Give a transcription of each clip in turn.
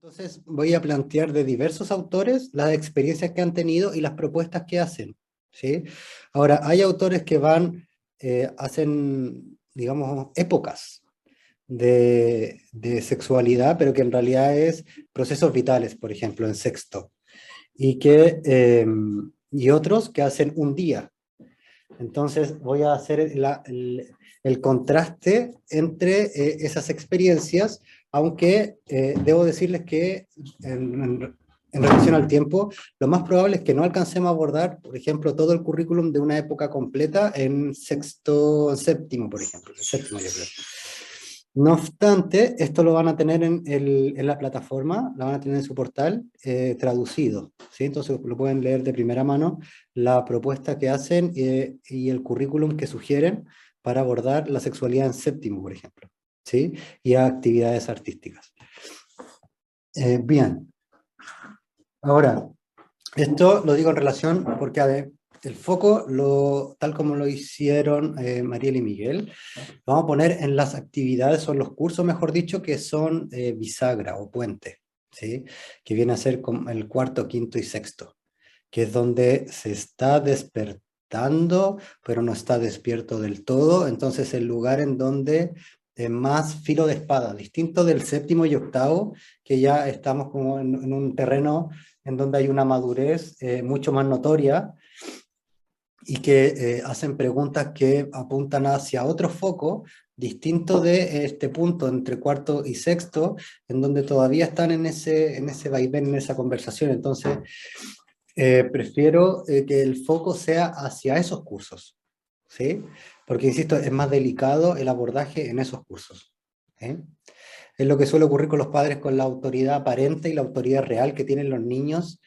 Entonces voy a plantear de diversos autores las experiencias que han tenido y las propuestas que hacen, ¿sí? Ahora, hay autores que hacen, digamos, épocas de sexualidad, pero que en realidad es procesos vitales, por ejemplo, en sexto, y otros que hacen un día. Entonces voy a hacer el contraste entre esas experiencias, aunque debo decirles que en relación al tiempo, lo más probable es que no alcancemos a abordar, por ejemplo, todo el currículum de una época completa en sexto, séptimo, por ejemplo, en séptimo yo creo. No obstante, esto lo van a tener en la plataforma, lo van a tener en su portal traducido, ¿sí? Entonces lo pueden leer de primera mano la propuesta que hacen y el currículum que sugieren para abordar la sexualidad en séptimo, por ejemplo, ¿sí? Y actividades artísticas. Bien, ahora, esto lo digo en relación porque el foco, tal como lo hicieron Mariel y Miguel, lo vamos a poner en las actividades o en los cursos, mejor dicho, que son bisagra o puente, ¿sí? Que viene a ser como el cuarto, quinto y sexto, que es donde se está despertando, pero no está despierto del todo. Entonces el lugar en donde más filo de espada, distinto del séptimo y octavo, que ya estamos como en un terreno en donde hay una madurez mucho más notoria y que hacen preguntas que apuntan hacia otro foco distinto de este punto entre cuarto y sexto, en donde todavía están en ese vaivén, en esa conversación. Entonces, prefiero que el foco sea hacia esos cursos, ¿sí? Porque, insisto, es más delicado el abordaje en esos cursos, ¿eh? Es lo que suele ocurrir con los padres con la autoridad aparente y la autoridad real que tienen los niños,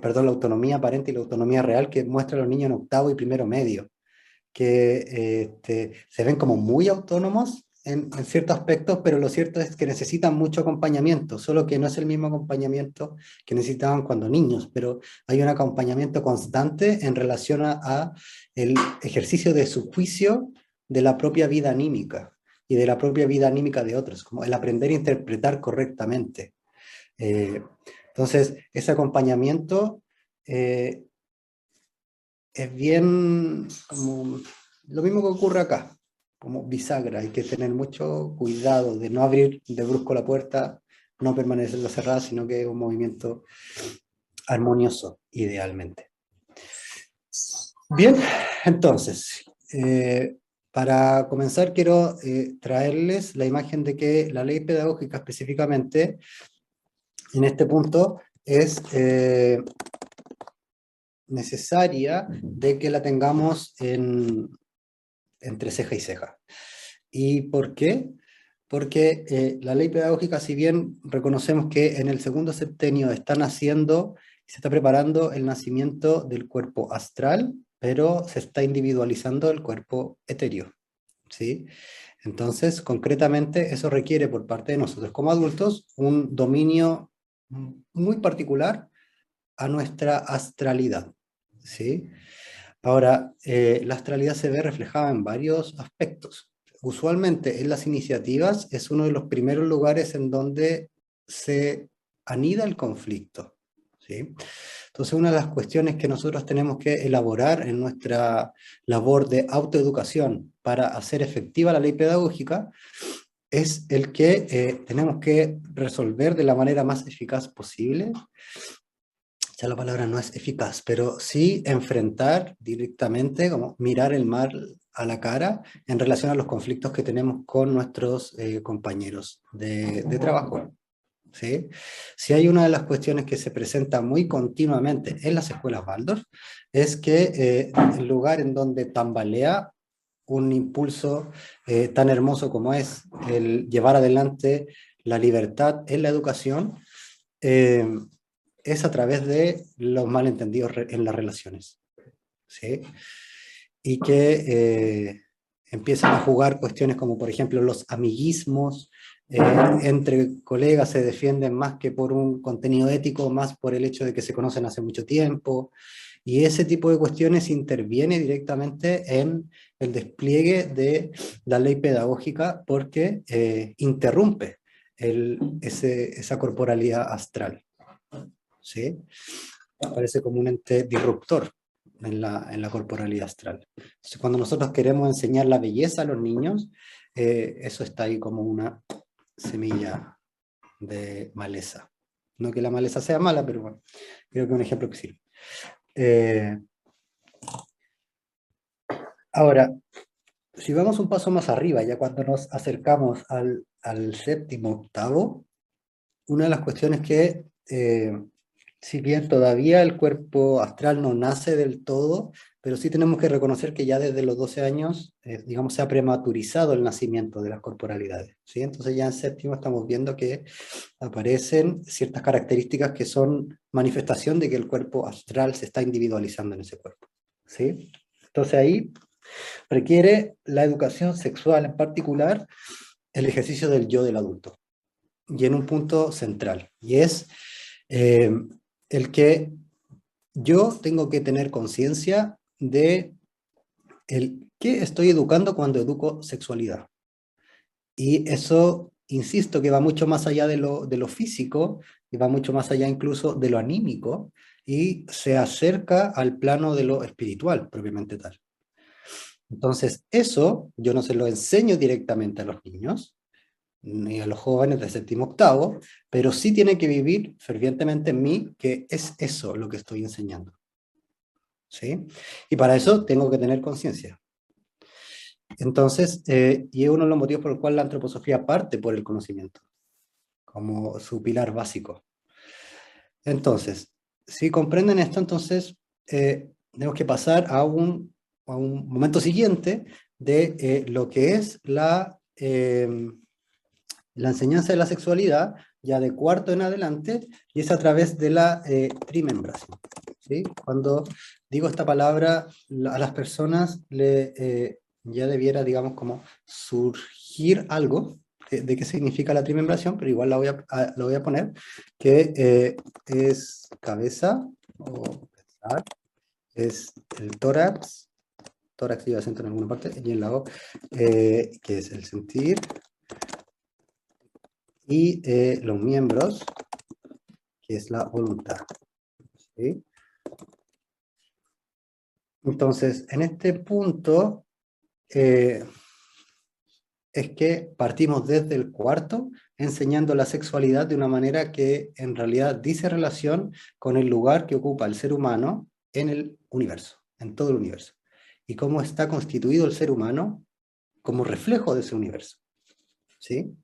perdón, la autonomía aparente y la autonomía real que muestran los niños en octavo y primero medio, que se ven como muy autónomos en ciertos aspectos, pero lo cierto es que necesitan mucho acompañamiento, solo que no es el mismo acompañamiento que necesitaban cuando niños, pero hay un acompañamiento constante en relación a el ejercicio de su juicio de la propia vida anímica y de la propia vida anímica de otros, como el aprender a interpretar correctamente. Eh, entonces, ese acompañamiento eh, es bien como lo mismo que ocurre acá, como bisagra, hay que tener mucho cuidado de no abrir de brusco la puerta, no permanecerla cerrada, sino que es un movimiento armonioso, idealmente. Bien, entonces, para comenzar quiero traerles la imagen de que la ley pedagógica específicamente en este punto es necesaria de que la tengamos entre ceja y ceja. ¿Y por qué? Porque la ley pedagógica, si bien reconocemos que en el segundo septenio está naciendo, se está preparando el nacimiento del cuerpo astral, pero se está individualizando el cuerpo etéreo, ¿sí? Entonces, concretamente, eso requiere por parte de nosotros como adultos un dominio muy particular a nuestra astralidad, ¿sí? Ahora, la astralidad se ve reflejada en varios aspectos. Usualmente en las iniciativas es uno de los primeros lugares en donde se anida el conflicto, ¿sí? Entonces, una de las cuestiones que nosotros tenemos que elaborar en nuestra labor de autoeducación para hacer efectiva la ley pedagógica es el que tenemos que resolver de la manera más eficaz posible. Ya la palabra no es eficaz, pero sí enfrentar directamente, como mirar el mal a la cara en relación a los conflictos que tenemos con nuestros compañeros de trabajo, ¿sí? Si hay una de las cuestiones que se presenta muy continuamente en las escuelas Waldorf, es que el lugar en donde tambalea un impulso tan hermoso como es el llevar adelante la libertad en la educación, eh, es a través de los malentendidos en las relaciones, ¿sí? Y que empiezan a jugar cuestiones como, por ejemplo, los amiguismos, entre colegas se defienden más que por un contenido ético, más por el hecho de que se conocen hace mucho tiempo, y ese tipo de cuestiones interviene directamente en el despliegue de la ley pedagógica porque interrumpe esa corporalidad astral, ¿sí? Aparece como un ente disruptor en la corporalidad astral. Entonces, cuando nosotros queremos enseñar la belleza a los niños, eso está ahí como una semilla de maleza. No que la maleza sea mala, pero bueno, creo que es un ejemplo que sirve. Ahora, si vamos un paso más arriba, ya cuando nos acercamos al séptimo, octavo, una de las cuestiones que, si bien todavía el cuerpo astral no nace del todo, pero sí tenemos que reconocer que ya desde los 12 años, digamos, se ha prematurizado el nacimiento de las corporalidades, ¿sí? Entonces ya en séptimo estamos viendo que aparecen ciertas características que son manifestación de que el cuerpo astral se está individualizando en ese cuerpo, ¿sí? Entonces ahí requiere la educación sexual en particular, el ejercicio del yo del adulto, y en un punto central, y es eh, el que yo tengo que tener conciencia de el qué estoy educando cuando educo sexualidad. Y eso, insisto, que va mucho más allá de lo físico, y va mucho más allá incluso de lo anímico, y se acerca al plano de lo espiritual, propiamente tal. Entonces, eso yo no se lo enseño directamente a los niños, ni a los jóvenes de séptimo octavo, pero sí tiene que vivir fervientemente en mí que es eso lo que estoy enseñando, ¿sí? Y para eso tengo que tener conciencia. Entonces, y es uno de los motivos por el cual la antroposofía parte por el conocimiento, como su pilar básico. Entonces, si comprenden esto, entonces tenemos que pasar a un momento siguiente de lo que es la enseñanza de la sexualidad, ya de cuarto en adelante, y es a través de la trimembración, ¿sí? Cuando digo esta palabra, a las personas ya debiera, digamos, como surgir algo de qué significa la trimembración, pero igual lo voy a poner, que es cabeza, o pensar, es el tórax, tórax lleva acento en alguna parte, y el lado, que es el sentir, y los miembros, que es la voluntad, ¿sí? Entonces, en este punto es que partimos desde el cuarto, enseñando la sexualidad de una manera que en realidad dice relación con el lugar que ocupa el ser humano en el universo, en todo el universo, y cómo está constituido el ser humano como reflejo de ese universo, ¿sí?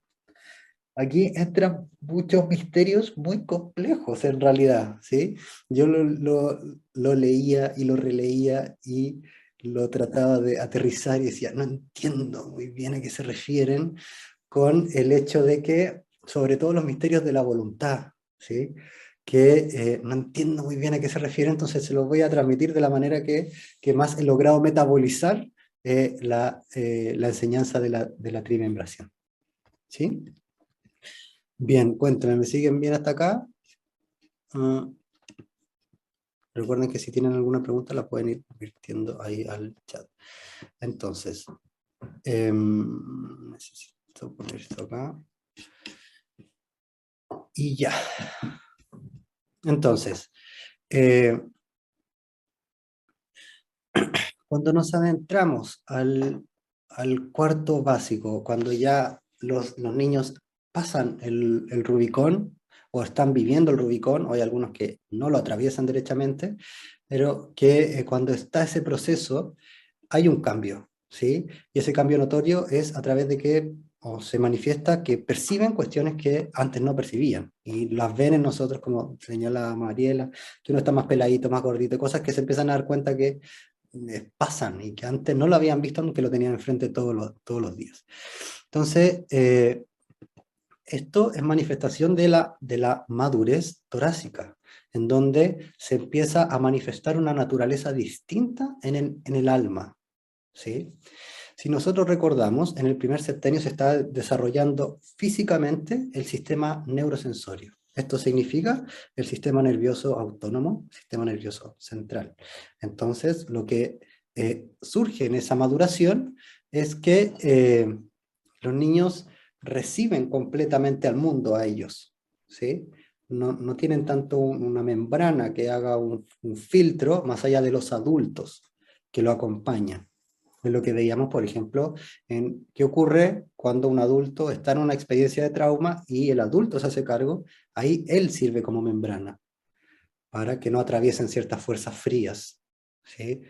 Aquí entran muchos misterios muy complejos en realidad, ¿sí? Yo lo leía y lo releía y lo trataba de aterrizar y decía, no entiendo muy bien a qué se refieren con el hecho de que, sobre todo los misterios de la voluntad, ¿sí? Que no entiendo muy bien a qué se refiere, entonces se los voy a transmitir de la manera que más he logrado metabolizar la enseñanza de la trimembración, ¿sí? Bien, cuéntame, ¿me siguen bien hasta acá? Ah, recuerden que si tienen alguna pregunta la pueden ir virtiendo ahí al chat. Entonces, necesito poner esto acá. Y ya. Entonces, eh, cuando nos adentramos al cuarto básico, cuando ya los niños pasan el Rubicón o están viviendo el Rubicón, o hay algunos que no lo atraviesan derechamente, pero que cuando está ese proceso hay un cambio, ¿sí? Y ese cambio notorio es a través de que, o se manifiesta que perciben cuestiones que antes no percibían, y las ven en nosotros, como señala Mariela, que uno está más peladito, más gordito, cosas que se empiezan a dar cuenta que pasan y que antes no lo habían visto, aunque lo tenían enfrente todos los días. Entonces, esto es manifestación de la madurez torácica, en donde se empieza a manifestar una naturaleza distinta en el alma, ¿sí? Si nosotros recordamos, en el primer septenio se está desarrollando físicamente el sistema neurosensorio. Esto significa el sistema nervioso autónomo, sistema nervioso central. Entonces, lo que surge en esa maduración es que los niños reciben completamente al mundo a ellos, ¿sí? No tienen tanto una membrana que haga un filtro más allá de los adultos que lo acompañan. Es lo que veíamos, por ejemplo, en qué ocurre cuando un adulto está en una experiencia de trauma y el adulto se hace cargo, ahí él sirve como membrana para que no atraviesen ciertas fuerzas frías, ¿sí?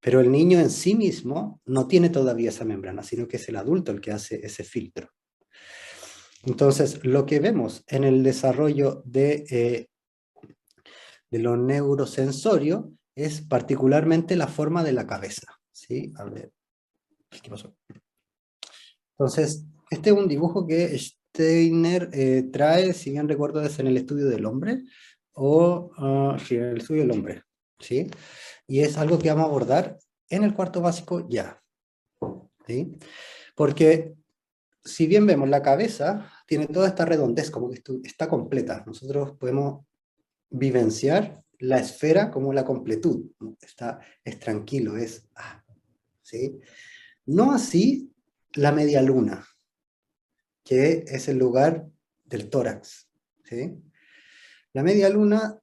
Pero el niño en sí mismo no tiene todavía esa membrana, sino que es el adulto el que hace ese filtro. Entonces, lo que vemos en el desarrollo de lo neurosensorios es particularmente la forma de la cabeza, ¿sí? A ver, ¿qué pasó? Entonces, este es un dibujo que Steiner trae, si bien recuerdo, es en el estudio del hombre, sí, en el estudio del hombre, ¿sí? Y es algo que vamos a abordar en el cuarto básico ya, ¿sí? Porque si bien vemos la cabeza, tiene toda esta redondez, como que está completa. Nosotros podemos vivenciar la esfera como la completud, ¿no? Es tranquilo, ¿sí? No así la media luna, que es el lugar del tórax, ¿sí? La media luna,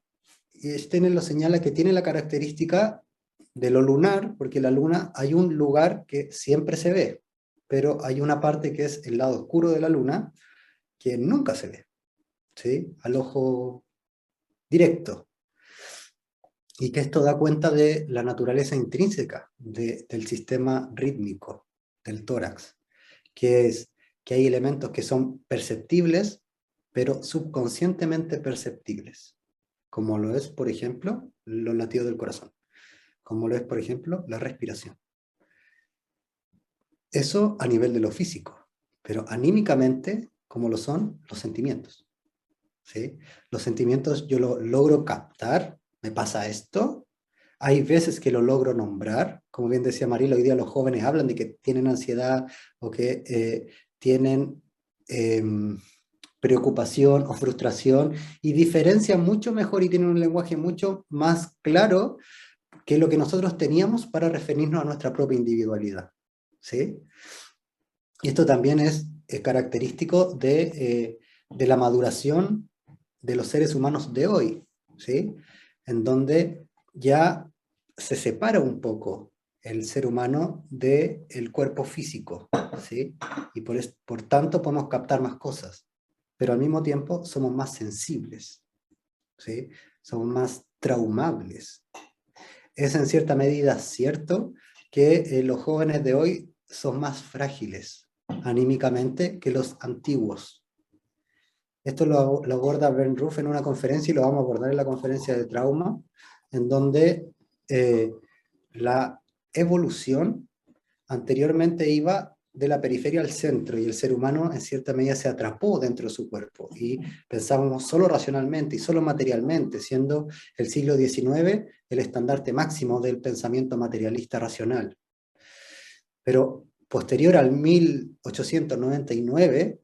Steiner lo señala que tiene la característica de lo lunar, porque la luna hay un lugar que siempre se ve, pero hay una parte que es el lado oscuro de la luna que nunca se ve, ¿sí? Al ojo directo. Y que esto da cuenta de la naturaleza intrínseca del sistema rítmico del tórax, que es que hay elementos que son perceptibles, pero subconscientemente perceptibles, como lo es, por ejemplo, los latidos del corazón, como lo es, por ejemplo, la respiración. Eso a nivel de lo físico, pero anímicamente, como lo son los sentimientos, ¿sí? Los sentimientos yo lo logro captar, me pasa esto, hay veces que lo logro nombrar, como bien decía Marila, hoy día los jóvenes hablan de que tienen ansiedad o que tienen preocupación o frustración y diferencian mucho mejor y tienen un lenguaje mucho más claro que lo que nosotros teníamos para referirnos a nuestra propia individualidad, ¿sí? Y esto también es característico de la maduración de los seres humanos de hoy, ¿sí? En donde ya se separa un poco el ser humano del cuerpo físico, ¿sí? Y por tanto podemos captar más cosas, pero al mismo tiempo somos más sensibles, ¿sí? Somos más traumables. Es en cierta medida cierto que los jóvenes de hoy son más frágiles anímicamente que los antiguos. Esto lo aborda Bernd Ruff en una conferencia y lo vamos a abordar en la conferencia de trauma, en donde la evolución anteriormente iba de la periferia al centro y el ser humano en cierta medida se atrapó dentro de su cuerpo y pensábamos solo racionalmente y solo materialmente, siendo el siglo XIX el estandarte máximo del pensamiento materialista racional. Pero posterior al 1899,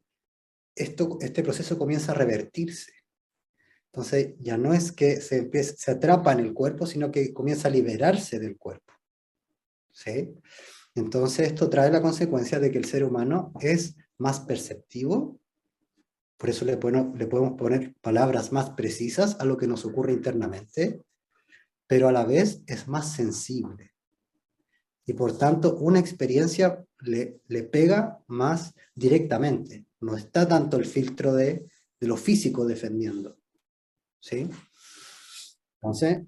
este proceso comienza a revertirse. Entonces ya no es que se atrapa en el cuerpo, sino que comienza a liberarse del cuerpo, ¿sí? Entonces esto trae la consecuencia de que el ser humano es más perceptivo, por eso le podemos poner palabras más precisas a lo que nos ocurre internamente, pero a la vez es más sensible. Y por tanto una experiencia le pega más directamente. No está tanto el filtro de lo físico defendiendo, ¿sí? Entonces,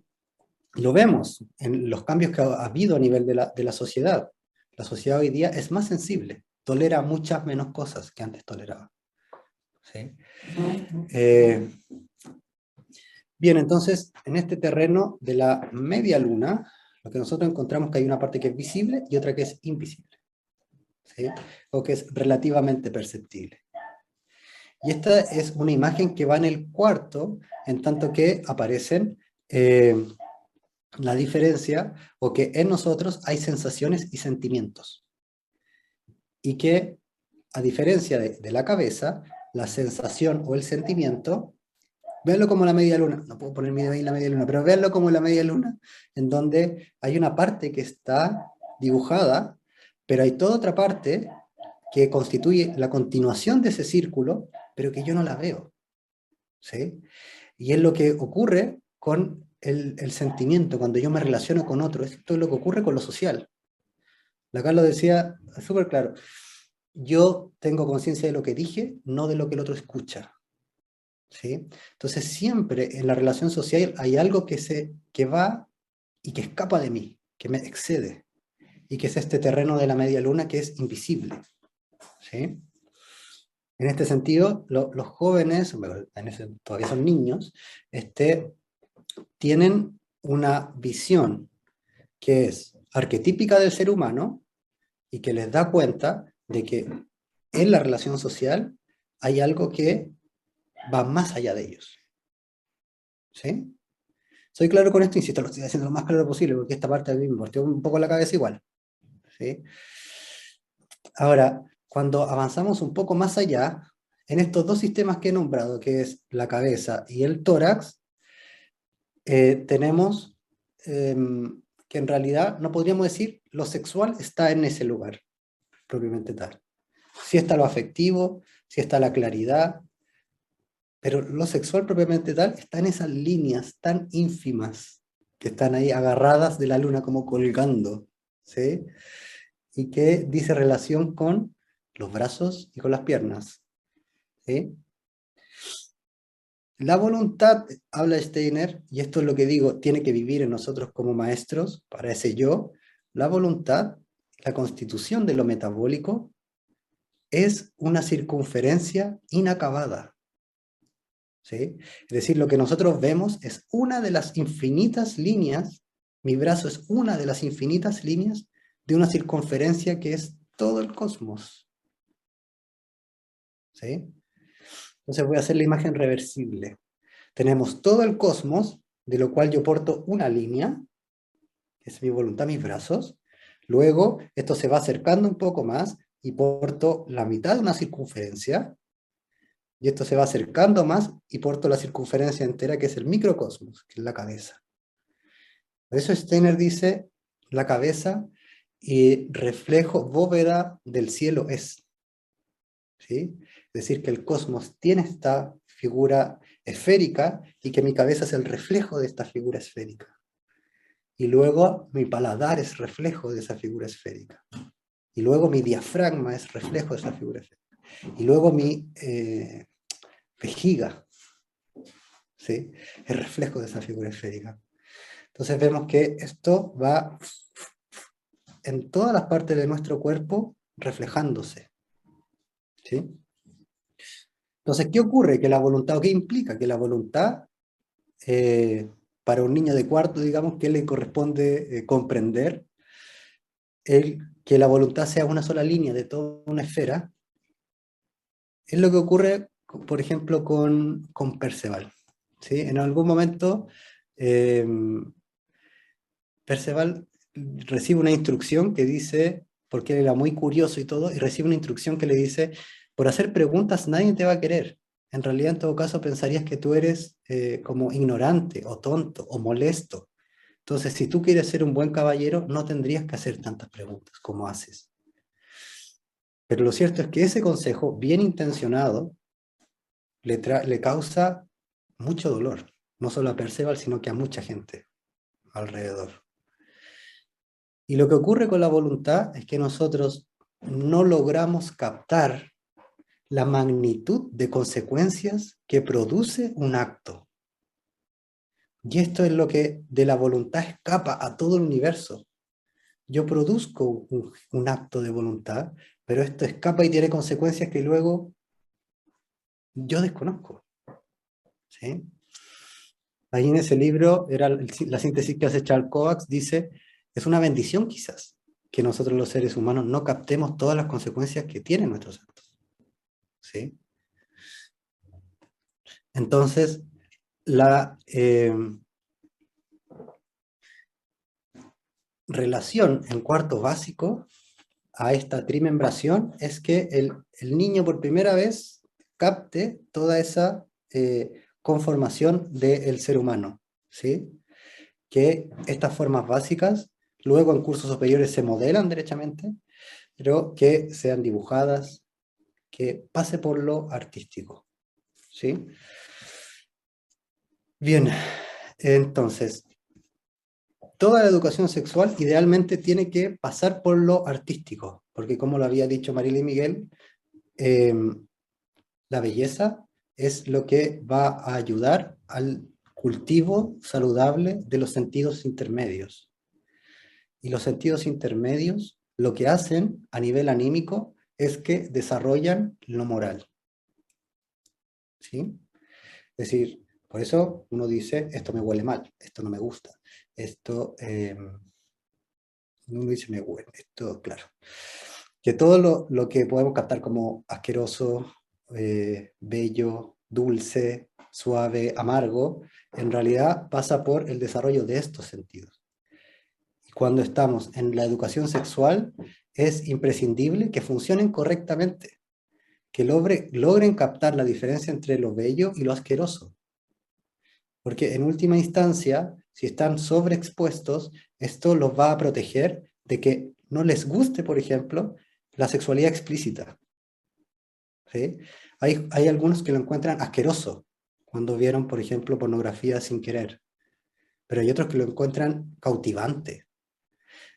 lo vemos en los cambios que ha habido a nivel de la sociedad. La sociedad hoy día es más sensible, tolera muchas menos cosas que antes toleraba, ¿sí? Bien, entonces, en este terreno de la media luna, lo que nosotros encontramos que hay una parte que es visible y otra que es invisible, ¿sí? O que es relativamente perceptible. Y esta es una imagen que va en el cuarto, en tanto que aparecen la diferencia, o que en nosotros hay sensaciones y sentimientos. Y que, a diferencia de la cabeza, la sensación o el sentimiento, véanlo como la media luna, no puedo poner ahí la media luna, pero véanlo como la media luna, en donde hay una parte que está dibujada, pero hay toda otra parte que constituye la continuación de ese círculo, pero que yo no la veo. ¿Sí? Y es lo que ocurre con el sentimiento, cuando yo me relaciono con otro. Esto es lo que ocurre con lo social. La Carlos decía súper claro, yo tengo conciencia de lo que dije, no de lo que el otro escucha. ¿Sí? Entonces siempre en la relación social hay algo que va y que escapa de mí, que me excede, y que es este terreno de la media luna que es invisible. ¿Sí? En este sentido, los jóvenes, bueno, todavía son niños, tienen una visión que es arquetípica del ser humano y que les da cuenta de que en la relación social hay algo que va más allá de ellos. ¿Sí? Soy claro con esto, insisto, lo estoy haciendo lo más claro posible porque esta parte a mí me partió un poco la cabeza igual. ¿Sí? Ahora, cuando avanzamos un poco más allá, en estos dos sistemas que he nombrado, que es la cabeza y el tórax, tenemos que en realidad no podríamos decir lo sexual está en ese lugar, propiamente tal. Sí está lo afectivo, sí está la claridad, pero lo sexual propiamente tal está en esas líneas tan ínfimas que están ahí agarradas de la luna como colgando, ¿sí? Y que dice relación con los brazos y con las piernas, ¿sí? La voluntad, habla Steiner, y esto es lo que digo, tiene que vivir en nosotros como maestros, para ese yo, la voluntad, la constitución de lo metabólico, es una circunferencia inacabada. ¿Sí? Es decir, lo que nosotros vemos es una de las infinitas líneas, mi brazo es una de las infinitas líneas de una circunferencia que es todo el cosmos. ¿Sí? Entonces voy a hacer la imagen reversible. Tenemos todo el cosmos, de lo cual yo porto una línea, que es mi voluntad, mis brazos. Luego, esto se va acercando un poco más y porto la mitad de una circunferencia. Y esto se va acercando más y porto la circunferencia entera, que es el microcosmos, que es la cabeza. Por eso Steiner dice, la cabeza y reflejo, bóveda del cielo es. ¿Sí? Es decir, que el cosmos tiene esta figura esférica y que mi cabeza es el reflejo de esta figura esférica. Y luego mi paladar es reflejo de esa figura esférica. Y luego mi diafragma es reflejo de esa figura esférica. Y luego mi vejiga, ¿sí? Es reflejo de esa figura esférica. Entonces vemos que esto va en todas las partes de nuestro cuerpo reflejándose. ¿Sí? Entonces, ¿qué ocurre? Que la voluntad, ¿qué implica? Que la voluntad, para un niño de cuarto, digamos, que le corresponde comprender que la voluntad sea una sola línea de toda una esfera, es lo que ocurre, por ejemplo, con Perceval. ¿Sí? En algún momento, eh, Perceval recibe una instrucción que dice, porque él era muy curioso y todo, y recibe una instrucción que le dice, por hacer preguntas nadie te va a querer. En realidad, en todo caso, pensarías que tú eres como ignorante o tonto o molesto. Entonces, si tú quieres ser un buen caballero, no tendrías que hacer tantas preguntas como haces. Pero lo cierto es que ese consejo, bien intencionado, le causa mucho dolor, no solo a Perceval, sino que a mucha gente alrededor. Y lo que ocurre con la voluntad es que nosotros no logramos captar la magnitud de consecuencias que produce un acto. Y esto es lo que de la voluntad escapa a todo el universo. Yo produzco un acto de voluntad, pero esto escapa y tiene consecuencias que luego yo desconozco. ¿Sí? Ahí en ese libro, era la síntesis que hace Charles Kovacs, dice, es una bendición quizás que nosotros los seres humanos no captemos todas las consecuencias que tienen nuestros actos. ¿Sí? Entonces, la relación en cuarto básico a esta trimembración es que el niño por primera vez capte toda esa conformación del ser humano, ¿sí? Que estas formas básicas luego en cursos superiores se modelan derechamente, pero que sean dibujadas, que pase por lo artístico, ¿sí? Bien, entonces, toda la educación sexual idealmente tiene que pasar por lo artístico, porque como lo había dicho Mariela y Miguel, la belleza es lo que va a ayudar al cultivo saludable de los sentidos intermedios. Y los sentidos intermedios lo que hacen a nivel anímico es que desarrollan lo moral, ¿sí? Es decir, por eso uno dice, esto me huele mal, esto no me gusta, esto, uno dice, me huele, esto, claro. Que todo lo que podemos captar como asqueroso, bello, dulce, suave, amargo, en realidad pasa por el desarrollo de estos sentidos. Y cuando estamos en la educación sexual, es imprescindible que funcionen correctamente, que logren captar la diferencia entre lo bello y lo asqueroso. Porque en última instancia, si están sobreexpuestos, esto los va a proteger de que no les guste, por ejemplo, la sexualidad explícita. ¿Sí? Hay algunos que lo encuentran asqueroso cuando vieron, por ejemplo, pornografía sin querer, pero hay otros que lo encuentran cautivante.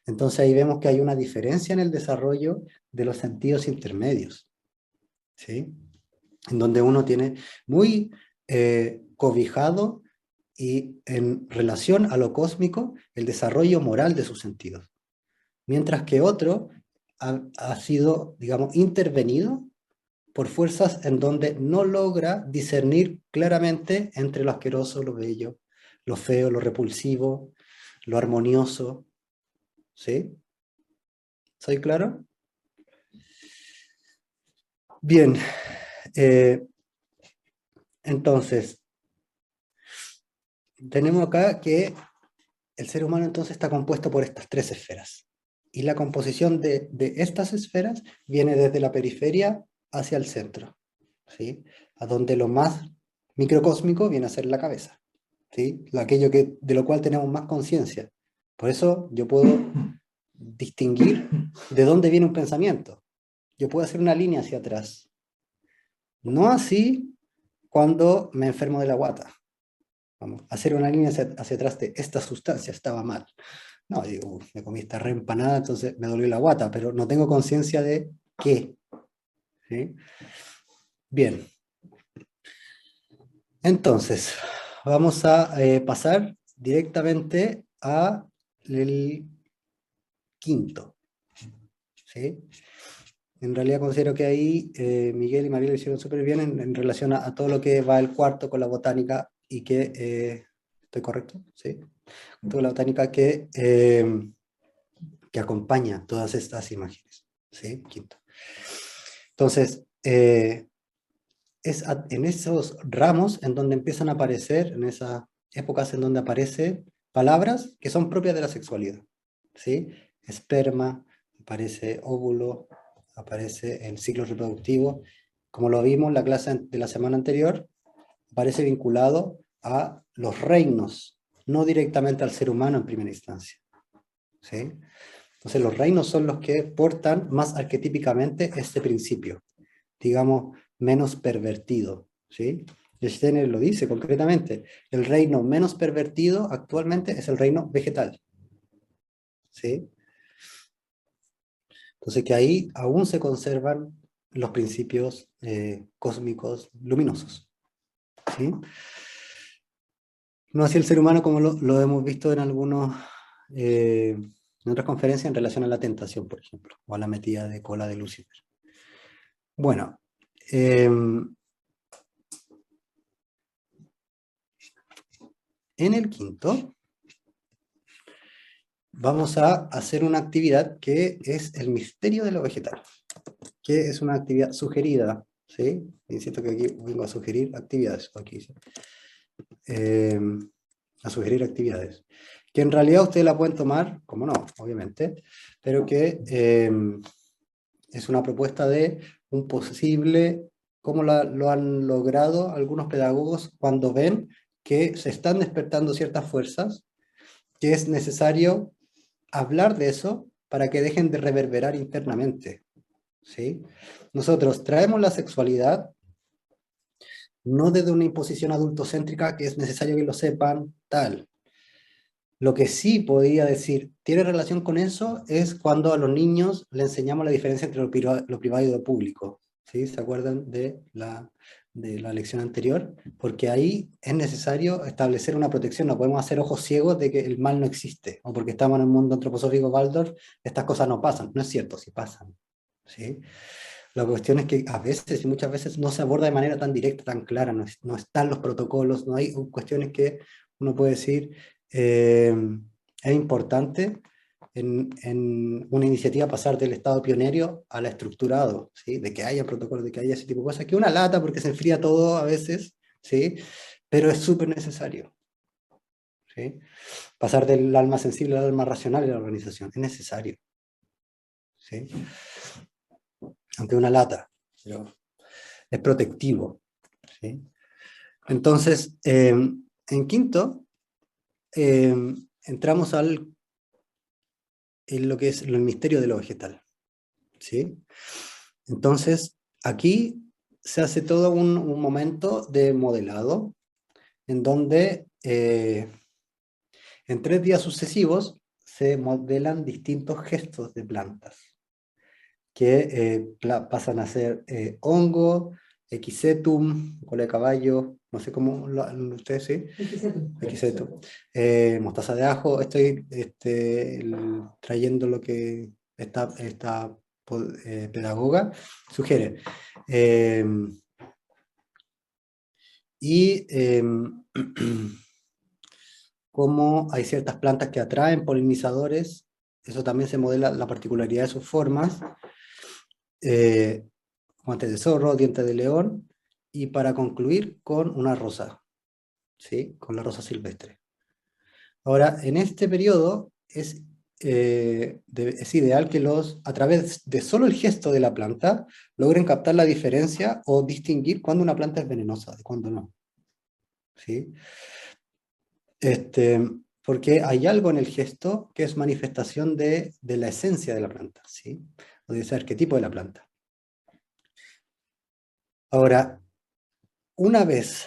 Entonces ahí vemos que hay una diferencia en el desarrollo de los sentidos intermedios, ¿sí? En donde uno tiene muy cobijado y en relación a lo cósmico el desarrollo moral de sus sentidos, mientras que otro ha sido, digamos, intervenido por fuerzas en donde no logra discernir claramente entre lo asqueroso, lo bello, lo feo, lo repulsivo, lo armonioso, ¿sí? ¿Soy claro? Bien, eh, entonces, tenemos acá que el ser humano entonces está compuesto por estas tres esferas. Y la composición de estas esferas viene desde la periferia hacia el centro, ¿sí? A donde lo más microcósmico viene a ser la cabeza, ¿sí? Aquello de lo cual tenemos más conciencia. Por eso yo puedo distinguir de dónde viene un pensamiento. Yo puedo hacer una línea hacia atrás. No así cuando me enfermo de la guata. Vamos, hacer una línea hacia atrás de esta sustancia estaba mal. No, digo, me comí esta re empanada, entonces me dolió la guata, pero no tengo conciencia de qué. ¿Sí? Bien, entonces, vamos a pasar directamente a el quinto. ¿Sí? En realidad considero que ahí Miguel y María lo hicieron súper bien en relación a todo lo que va el cuarto con la botánica y que, ¿estoy correcto? Sí. Toda la botánica que acompaña todas estas imágenes. ¿Sí? Quinto. Entonces, es en esos ramos en donde empiezan a aparecer, en esas épocas en donde aparecen palabras que son propias de la sexualidad. ¿Sí? Esperma, aparece óvulo, aparece el ciclo reproductivo. Como lo vimos en la clase de la semana anterior, aparece vinculado a los reinos, no directamente al ser humano en primera instancia. ¿Sí? Entonces los reinos son los que portan más arquetípicamente este principio, digamos, menos pervertido, ¿sí? Steiner lo dice concretamente, el reino menos pervertido actualmente es el reino vegetal, ¿sí? Entonces que ahí aún se conservan los principios cósmicos luminosos, ¿sí? No así el ser humano como lo hemos visto en algunos, en otras conferencias en relación a la tentación, por ejemplo, o a la metida de cola de Lucifer. Bueno, en el quinto vamos a hacer una actividad que es el misterio de lo vegetal, que es una actividad sugerida, ¿sí? Insisto que aquí vengo a sugerir actividades, aquí dice. A sugerir actividades, que en realidad ustedes la pueden tomar, como no, obviamente, pero que es una propuesta de un posible, cómo lo han logrado algunos pedagogos cuando ven que se están despertando ciertas fuerzas, que es necesario hablar de eso para que dejen de reverberar internamente, ¿sí? Nosotros traemos la sexualidad no desde una imposición adultocéntrica que es necesario que lo sepan, tal. Lo que sí podría decir, tiene relación con eso, es cuando a los niños le enseñamos la diferencia entre lo privado y lo público. ¿Sí? ¿Se acuerdan de la lección anterior? Porque ahí es necesario establecer una protección, no podemos hacer ojos ciegos de que el mal no existe, o porque estamos en el mundo antroposófico Waldorf, estas cosas no pasan. No es cierto, sí pasan. ¿Sí? La cuestión es que a veces y muchas veces no se aborda de manera tan directa, tan clara, no están los protocolos, no hay cuestiones que uno puede decir, es importante en una iniciativa pasar del estado pionero al estructurado, ¿sí? De que haya protocolos, de que haya ese tipo de cosas, que una lata porque se enfría todo a veces, ¿sí? Pero es súper necesario, ¿sí? Pasar del alma sensible al alma racional en la organización, es necesario, ¿sí? Aunque una lata, pero es protectivo, ¿sí? Entonces, en quinto, eh, entramos en lo que es el misterio de lo vegetal, ¿sí? Entonces, aquí se hace todo un momento de modelado, en donde en 3 días sucesivos se modelan distintos gestos de plantas, que pasan a ser hongo, equisetum, cola de caballo, no sé cómo ustedes, ¿sí? Equisetum. Mostaza de ajo, estoy trayendo lo que esta pedagoga sugiere. Eh, y cómo hay ciertas plantas que atraen polinizadores, eso también se modela la particularidad de sus formas, guantes de zorro, dientes de león, y para concluir con una rosa, ¿sí? Con la rosa silvestre. Ahora, en este periodo es ideal que a través de solo el gesto de la planta, logren captar la diferencia o distinguir cuando una planta es venenosa de cuando no, ¿sí? Porque hay algo en el gesto que es manifestación de la esencia de la planta, ¿sí? O de saber qué tipo de la planta. Ahora, una vez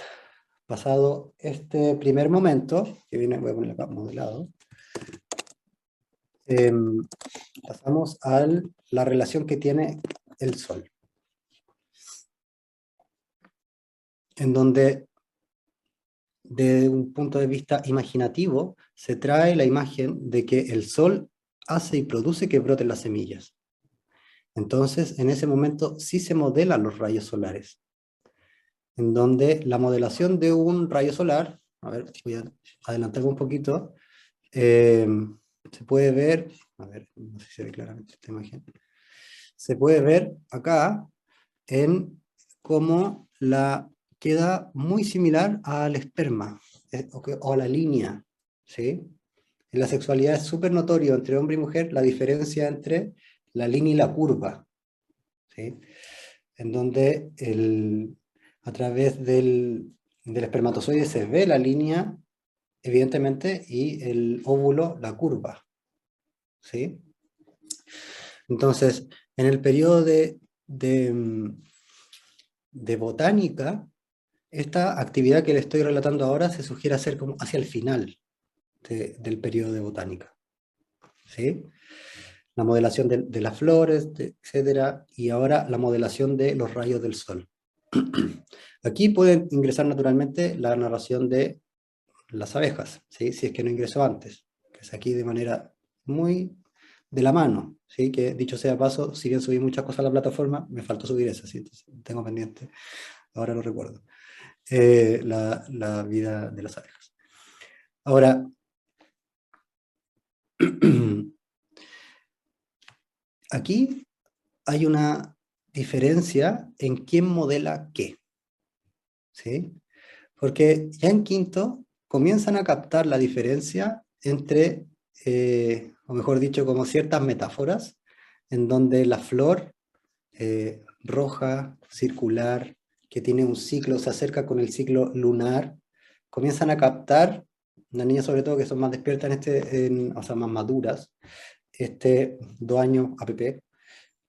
pasado este primer momento, que viene, voy a poner acá modelado, pasamos a la relación que tiene el Sol, en donde desde un punto de vista imaginativo se trae la imagen de que el Sol hace y produce que broten las semillas. Entonces, en ese momento sí se modelan los rayos solares, en donde la modelación de un rayo solar, a ver, voy a adelantarme un poquito, se puede ver, a ver, no sé si se ve claramente esta imagen, se puede ver acá en cómo queda muy similar al esperma, o a la línea, ¿sí? En la sexualidad es súper notorio entre hombre y mujer la diferencia entre la línea y la curva, ¿sí? En donde a través del espermatozoide se ve la línea, evidentemente, y el óvulo la curva, ¿sí? Entonces, en el periodo de botánica, esta actividad que le estoy relatando ahora se sugiere hacer como hacia el final del periodo de botánica, ¿sí? La modelación de las flores, etcétera, y ahora la modelación de los rayos del sol. Aquí pueden ingresar naturalmente la narración de las abejas, ¿sí? Si es que no ingresó antes, que es aquí de manera muy de la mano, ¿sí? Que dicho sea paso, si bien subí muchas cosas a la plataforma, me faltó subir esa, ¿sí? Entonces, tengo pendiente, ahora lo recuerdo, la vida de las abejas. Ahora, aquí hay una diferencia en quién modela qué, ¿sí? Porque ya en quinto comienzan a captar la diferencia entre, o mejor dicho, como ciertas metáforas, en donde la flor roja, circular, que tiene un ciclo, se acerca con el ciclo lunar, comienzan a captar, las niñas sobre todo que son más despiertas o sea, más maduras, este 2 años APP,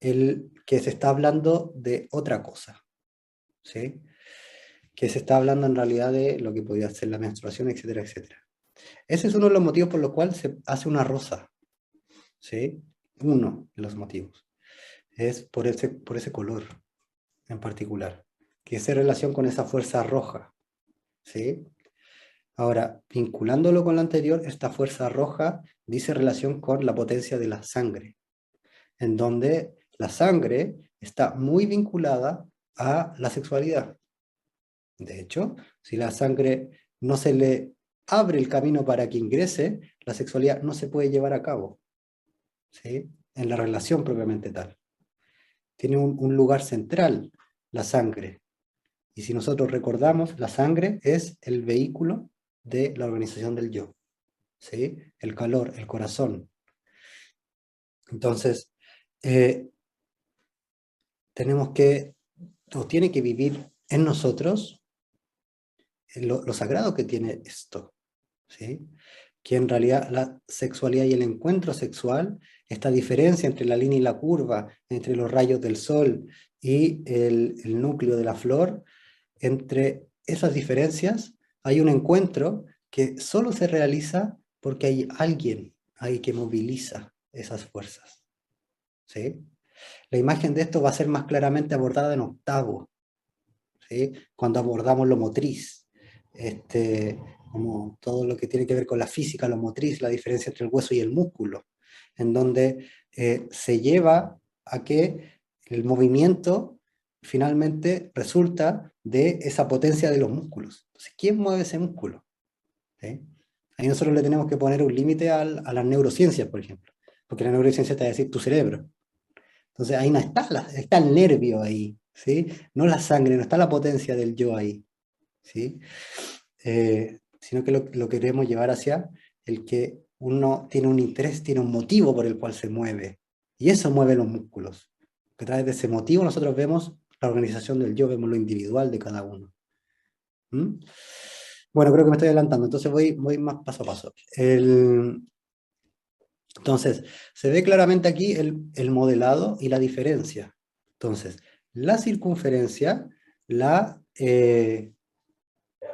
el que se está hablando de otra cosa, ¿sí? Que se está hablando en realidad de lo que podría ser la menstruación, etcétera, etcétera. Ese es uno de los motivos por los cuales se hace una rosa, ¿sí? Uno de los motivos. Es por ese color en particular, que hace relación con esa fuerza roja, ¿sí? Ahora, vinculándolo con lo anterior, esta fuerza roja dice relación con la potencia de la sangre, en donde la sangre está muy vinculada a la sexualidad. De hecho, si la sangre no se le abre el camino para que ingrese, la sexualidad no se puede llevar a cabo, ¿sí? En la relación propiamente tal. Tiene un lugar central la sangre. Y si nosotros recordamos, la sangre es el vehículo de la organización del yo, ¿sí? El calor, el corazón. Entonces, eh, tenemos que, o tiene que vivir en nosotros lo sagrado que tiene esto, ¿sí? Que en realidad la sexualidad y el encuentro sexual, esta diferencia entre la línea y la curva, entre los rayos del sol y el núcleo de la flor, entre esas diferencias hay un encuentro que solo se realiza porque hay alguien ahí que moviliza esas fuerzas, ¿sí? La imagen de esto va a ser más claramente abordada en octavo, ¿sí? Cuando abordamos lo motriz, como todo lo que tiene que ver con la física, lo motriz, la diferencia entre el hueso y el músculo, en donde se lleva a que el movimiento finalmente resulta de esa potencia de los músculos. Entonces, ¿quién mueve ese músculo? ¿Sí? Ahí nosotros le tenemos que poner un límite a las neurociencias, por ejemplo, porque la neurociencia te va a decir tu cerebro. Entonces ahí no está, está el nervio ahí, ¿sí? No la sangre, no está la potencia del yo ahí, ¿sí? Sino que lo queremos llevar hacia el que uno tiene un interés, tiene un motivo por el cual se mueve. Y eso mueve los músculos. A través de ese motivo nosotros vemos la organización del yo, vemos lo individual de cada uno. ¿Mm? Bueno, creo que me estoy adelantando, entonces voy más paso a paso. Entonces, se ve claramente aquí el modelado y la diferencia. Entonces, la circunferencia la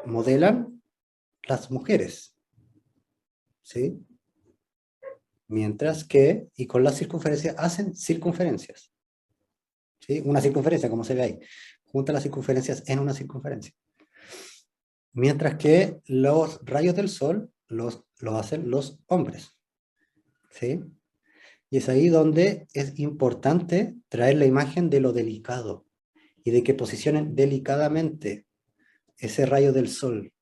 modelan las mujeres, ¿sí? Mientras que, y con la circunferencia, hacen circunferencias, ¿sí? Una circunferencia, como se ve ahí. Junta las circunferencias en una circunferencia. Mientras que los rayos del sol los hacen los hombres, ¿sí? Y es ahí donde es importante traer la imagen de lo delicado y de que posicionen delicadamente ese rayo del sol,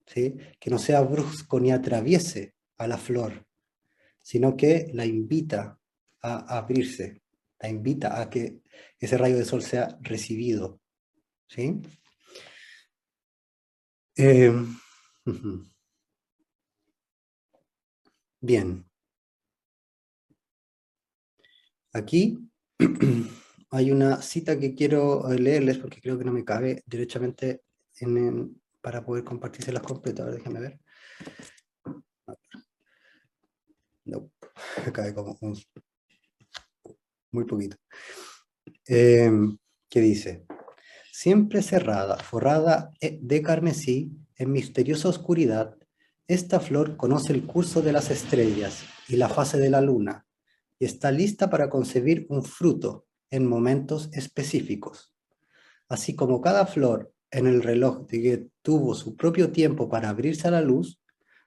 ¿sí? Que no sea brusco ni atraviese a la flor, sino que la invita a abrirse, la invita a que ese rayo de sol sea recibido, ¿sí? Eh, Bien, aquí hay una cita que quiero leerles porque creo que no me cabe derechamente para poder compartírselas completas. A ver, déjenme ver. No, me cabe como muy poquito. ¿Qué dice? Siempre cerrada, forrada de carmesí, en misteriosa oscuridad, esta flor conoce el curso de las estrellas y la fase de la luna, y está lista para concebir un fruto en momentos específicos. Así como cada flor en el reloj de que tuvo su propio tiempo para abrirse a la luz,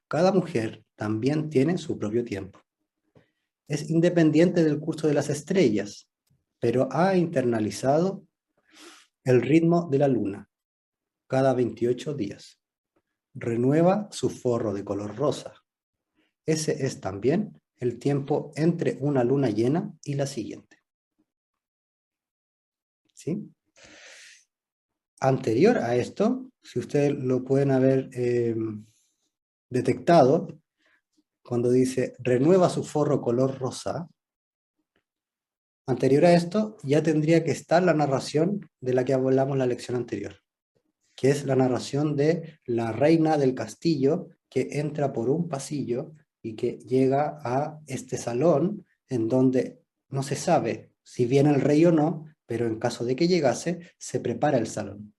cada mujer también tiene su propio tiempo. Es independiente del curso de las estrellas, pero ha internalizado el ritmo de la luna cada 28 días. Renueva su forro de color rosa. Ese es también el tiempo entre una luna llena y la siguiente. ¿Sí? Anterior a esto, si ustedes lo pueden haber detectado, cuando dice renueva su forro color rosa, anterior a esto ya tendría que estar la narración de la que hablamos en la lección anterior, que es la narración de la reina del castillo que entra por un pasillo y que llega a este salón en donde no se sabe si viene el rey o no, pero en caso de que llegase, se prepara el salón.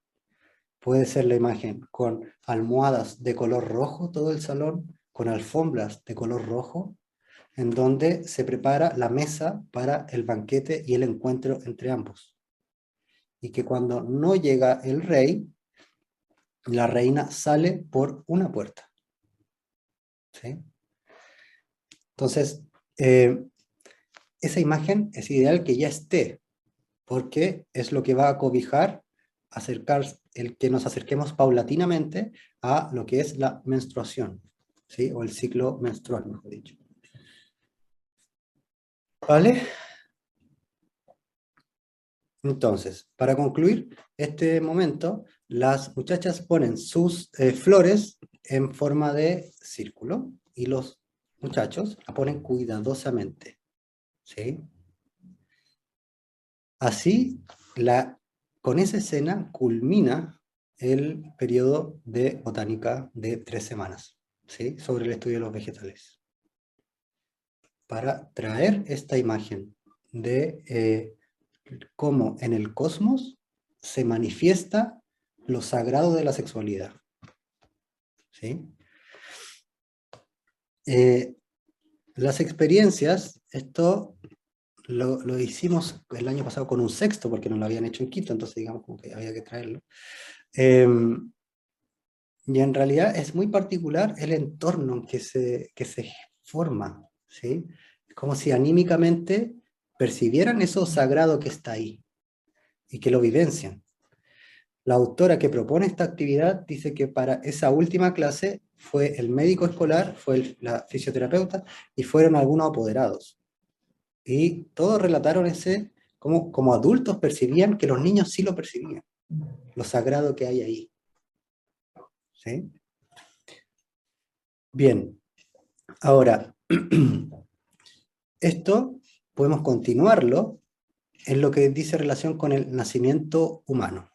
Puede ser la imagen con almohadas de color rojo todo el salón, con alfombras de color rojo, en donde se prepara la mesa para el banquete y el encuentro entre ambos. Y que cuando no llega el rey, la reina sale por una puerta. ¿Sí? Entonces, esa imagen es ideal que ya esté, porque es lo que va a cobijar el que nos acerquemos paulatinamente a lo que es la menstruación, ¿sí? O el ciclo menstrual, mejor dicho. ¿Vale? Entonces, para concluir este momento, las muchachas ponen sus flores en forma de círculo y los muchachos la ponen cuidadosamente, ¿sí? Así, con esa escena culmina el periodo de botánica de 3 semanas, ¿sí? Sobre el estudio de los vegetales. Para traer esta imagen de cómo en el cosmos se manifiesta lo sagrado de la sexualidad, ¿sí? Las experiencias, esto lo hicimos el año pasado con un sexto, porque no lo habían hecho en Quito, entonces digamos como que había que traerlo. Y en realidad es muy particular el entorno que se forma, ¿sí? Es como si anímicamente percibieran eso sagrado que está ahí y que lo vivencian. La autora que propone esta actividad dice que para esa última clase fue el médico escolar, fue la fisioterapeuta y fueron algunos apoderados. Y todos relataron como adultos percibían que los niños sí lo percibían, lo sagrado que hay ahí. ¿Sí? Bien, ahora, esto podemos continuarlo en lo que dice relación con el nacimiento humano.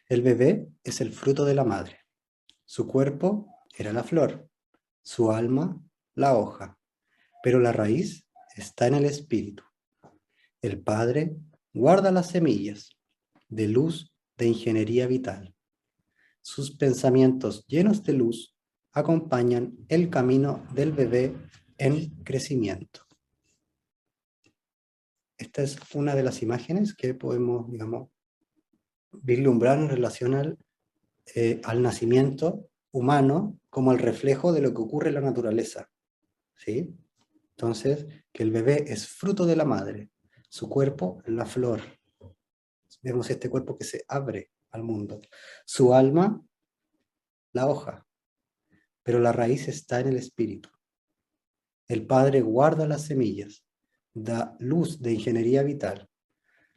El bebé es el fruto de la madre. Su cuerpo era la flor, su alma la hoja, pero la raíz está en el espíritu. El padre guarda las semillas de luz de ingeniería vital. Sus pensamientos llenos de luz acompañan el camino del bebé en crecimiento. Esta es una de las imágenes que podemos, digamos, vislumbrar en relación al nacimiento humano como el reflejo de lo que ocurre en la naturaleza, ¿sí? Entonces, que el bebé es fruto de la madre, su cuerpo, la flor. Vemos este cuerpo que se abre al mundo. Su alma, la hoja, pero la raíz está en el espíritu. El padre guarda las semillas, da luz de ingeniería vital.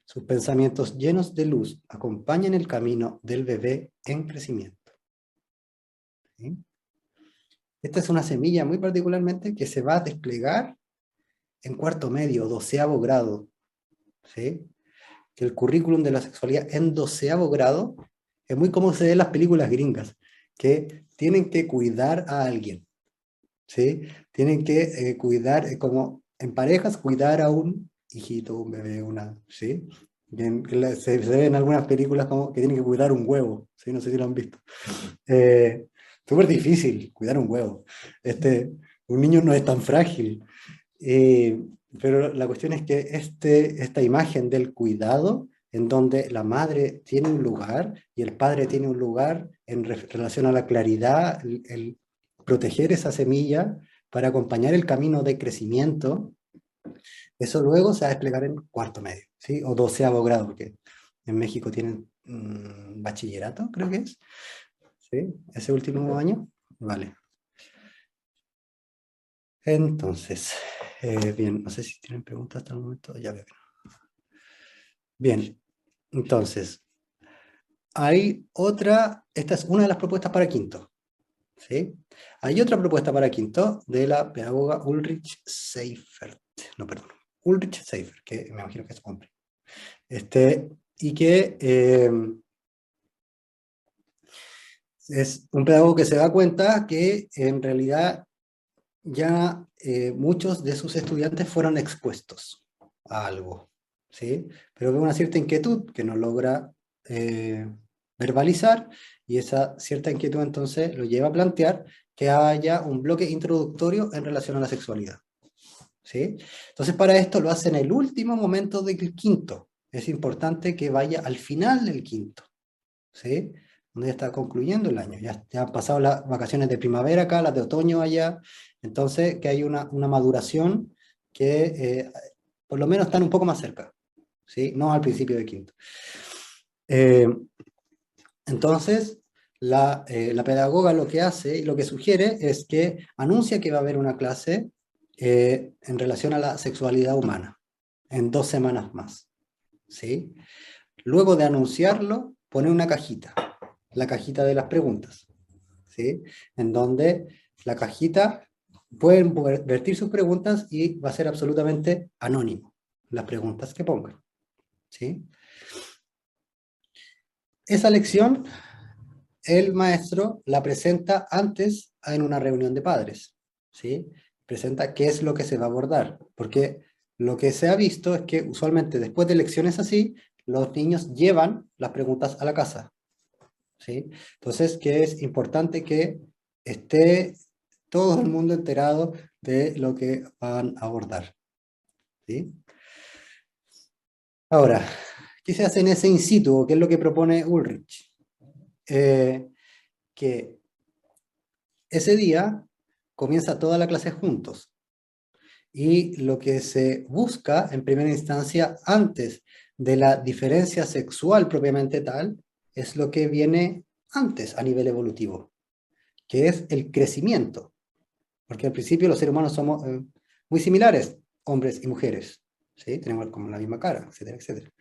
Sus pensamientos llenos de luz acompañan el camino del bebé en crecimiento. ¿Sí? Esta es una semilla muy particularmente que se va a desplegar en cuarto medio, 12º grado. ¿Sí? Que el currículum de la sexualidad en 12º grado es muy como se ve en las películas gringas, que tienen que cuidar a alguien. ¿Sí? Tienen que cuidar, como en parejas, cuidar a un hijito, un bebé, ¿sí? Se ve en algunas películas como que tienen que cuidar un huevo, ¿sí? No sé si lo han visto. Súper difícil cuidar un huevo. Un niño no es tan frágil. Pero la cuestión es que esta imagen del cuidado, en donde la madre tiene un lugar y el padre tiene un lugar en relación a la claridad, el proteger esa semilla para acompañar el camino de crecimiento, eso luego se va a desplegar en cuarto medio, ¿sí? O 12º grado, porque en México tienen bachillerato, creo que es, ¿sí? Ese último año, vale. Entonces, bien, no sé si tienen preguntas hasta el momento, ya veo que no. Bien, entonces, hay otra, esta es una de las propuestas para quinto, ¿sí? Hay otra propuesta para quinto de la pedagoga Ulrich Seifert, no, perdón, Ulrich Seifert, que me imagino que es hombre. Y que es un pedagogo que se da cuenta que en realidad ya muchos de sus estudiantes fueron expuestos a algo, ¿sí? Pero ve una cierta inquietud que no logra verbalizar, y esa cierta inquietud entonces lo lleva a plantear que haya un bloque introductorio en relación a la sexualidad, ¿sí? Entonces para esto lo hace en el último momento del quinto. Es importante que vaya al final del quinto, ¿sí? Donde ya está concluyendo el año. Ya han pasado las vacaciones de primavera acá, las de otoño allá. Entonces, que hay una maduración que por lo menos están un poco más cerca, ¿sí? No al principio de quinto. Eh, entonces, la pedagoga lo que hace y lo que sugiere es que anuncia que va a haber una clase en relación a la sexualidad humana en 2 semanas más, ¿sí? Luego de anunciarlo, pone una cajita, la cajita de las preguntas, ¿sí? En donde la cajita pueden vertir sus preguntas y va a ser absolutamente anónimo las preguntas que pongan, ¿sí? Esa lección el maestro la presenta antes en una reunión de padres, ¿sí? Presenta qué es lo que se va a abordar, porque lo que se ha visto es que usualmente después de lecciones así, los niños llevan las preguntas a la casa, ¿sí? Entonces, que es importante que esté todo el mundo enterado de lo que van a abordar, ¿sí? Ahora, ¿qué se hace en ese in situ? ¿Qué es lo que propone Ulrich? Que ese día comienza toda la clase juntos, y lo que se busca en primera instancia antes de la diferencia sexual propiamente tal es lo que viene antes a nivel evolutivo, que es el crecimiento, porque al principio los seres humanos somos muy similares, hombres y mujeres, ¿sí? Tenemos como la misma cara, etcétera, etcétera.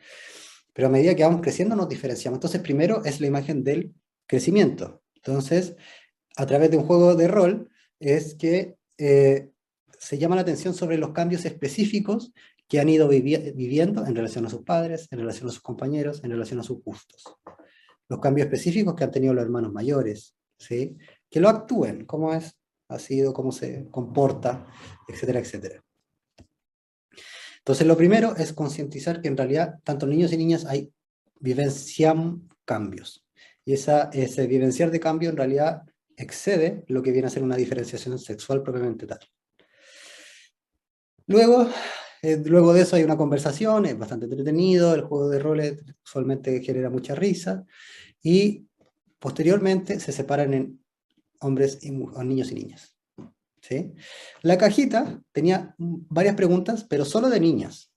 Pero a medida que vamos creciendo nos diferenciamos. Entonces primero es la imagen del crecimiento. Entonces, a través de un juego de rol, es que se llama la atención sobre los cambios específicos que han ido viviendo en relación a sus padres, en relación a sus compañeros, en relación a sus gustos. Los cambios específicos que han tenido los hermanos mayores, ¿sí? Que lo actúen, cómo ha sido, cómo se comporta, etcétera, etcétera. Entonces, lo primero es concientizar que en realidad, tanto niños y niñas vivencian cambios. Y ese vivenciar de cambio en realidad excede lo que viene a ser una diferenciación sexual propiamente tal. Luego de eso hay una conversación, es bastante entretenido, el juego de roles usualmente genera mucha risa, y posteriormente se separan en hombres y niños y niñas, ¿sí? La cajita tenía varias preguntas, pero solo de niñas,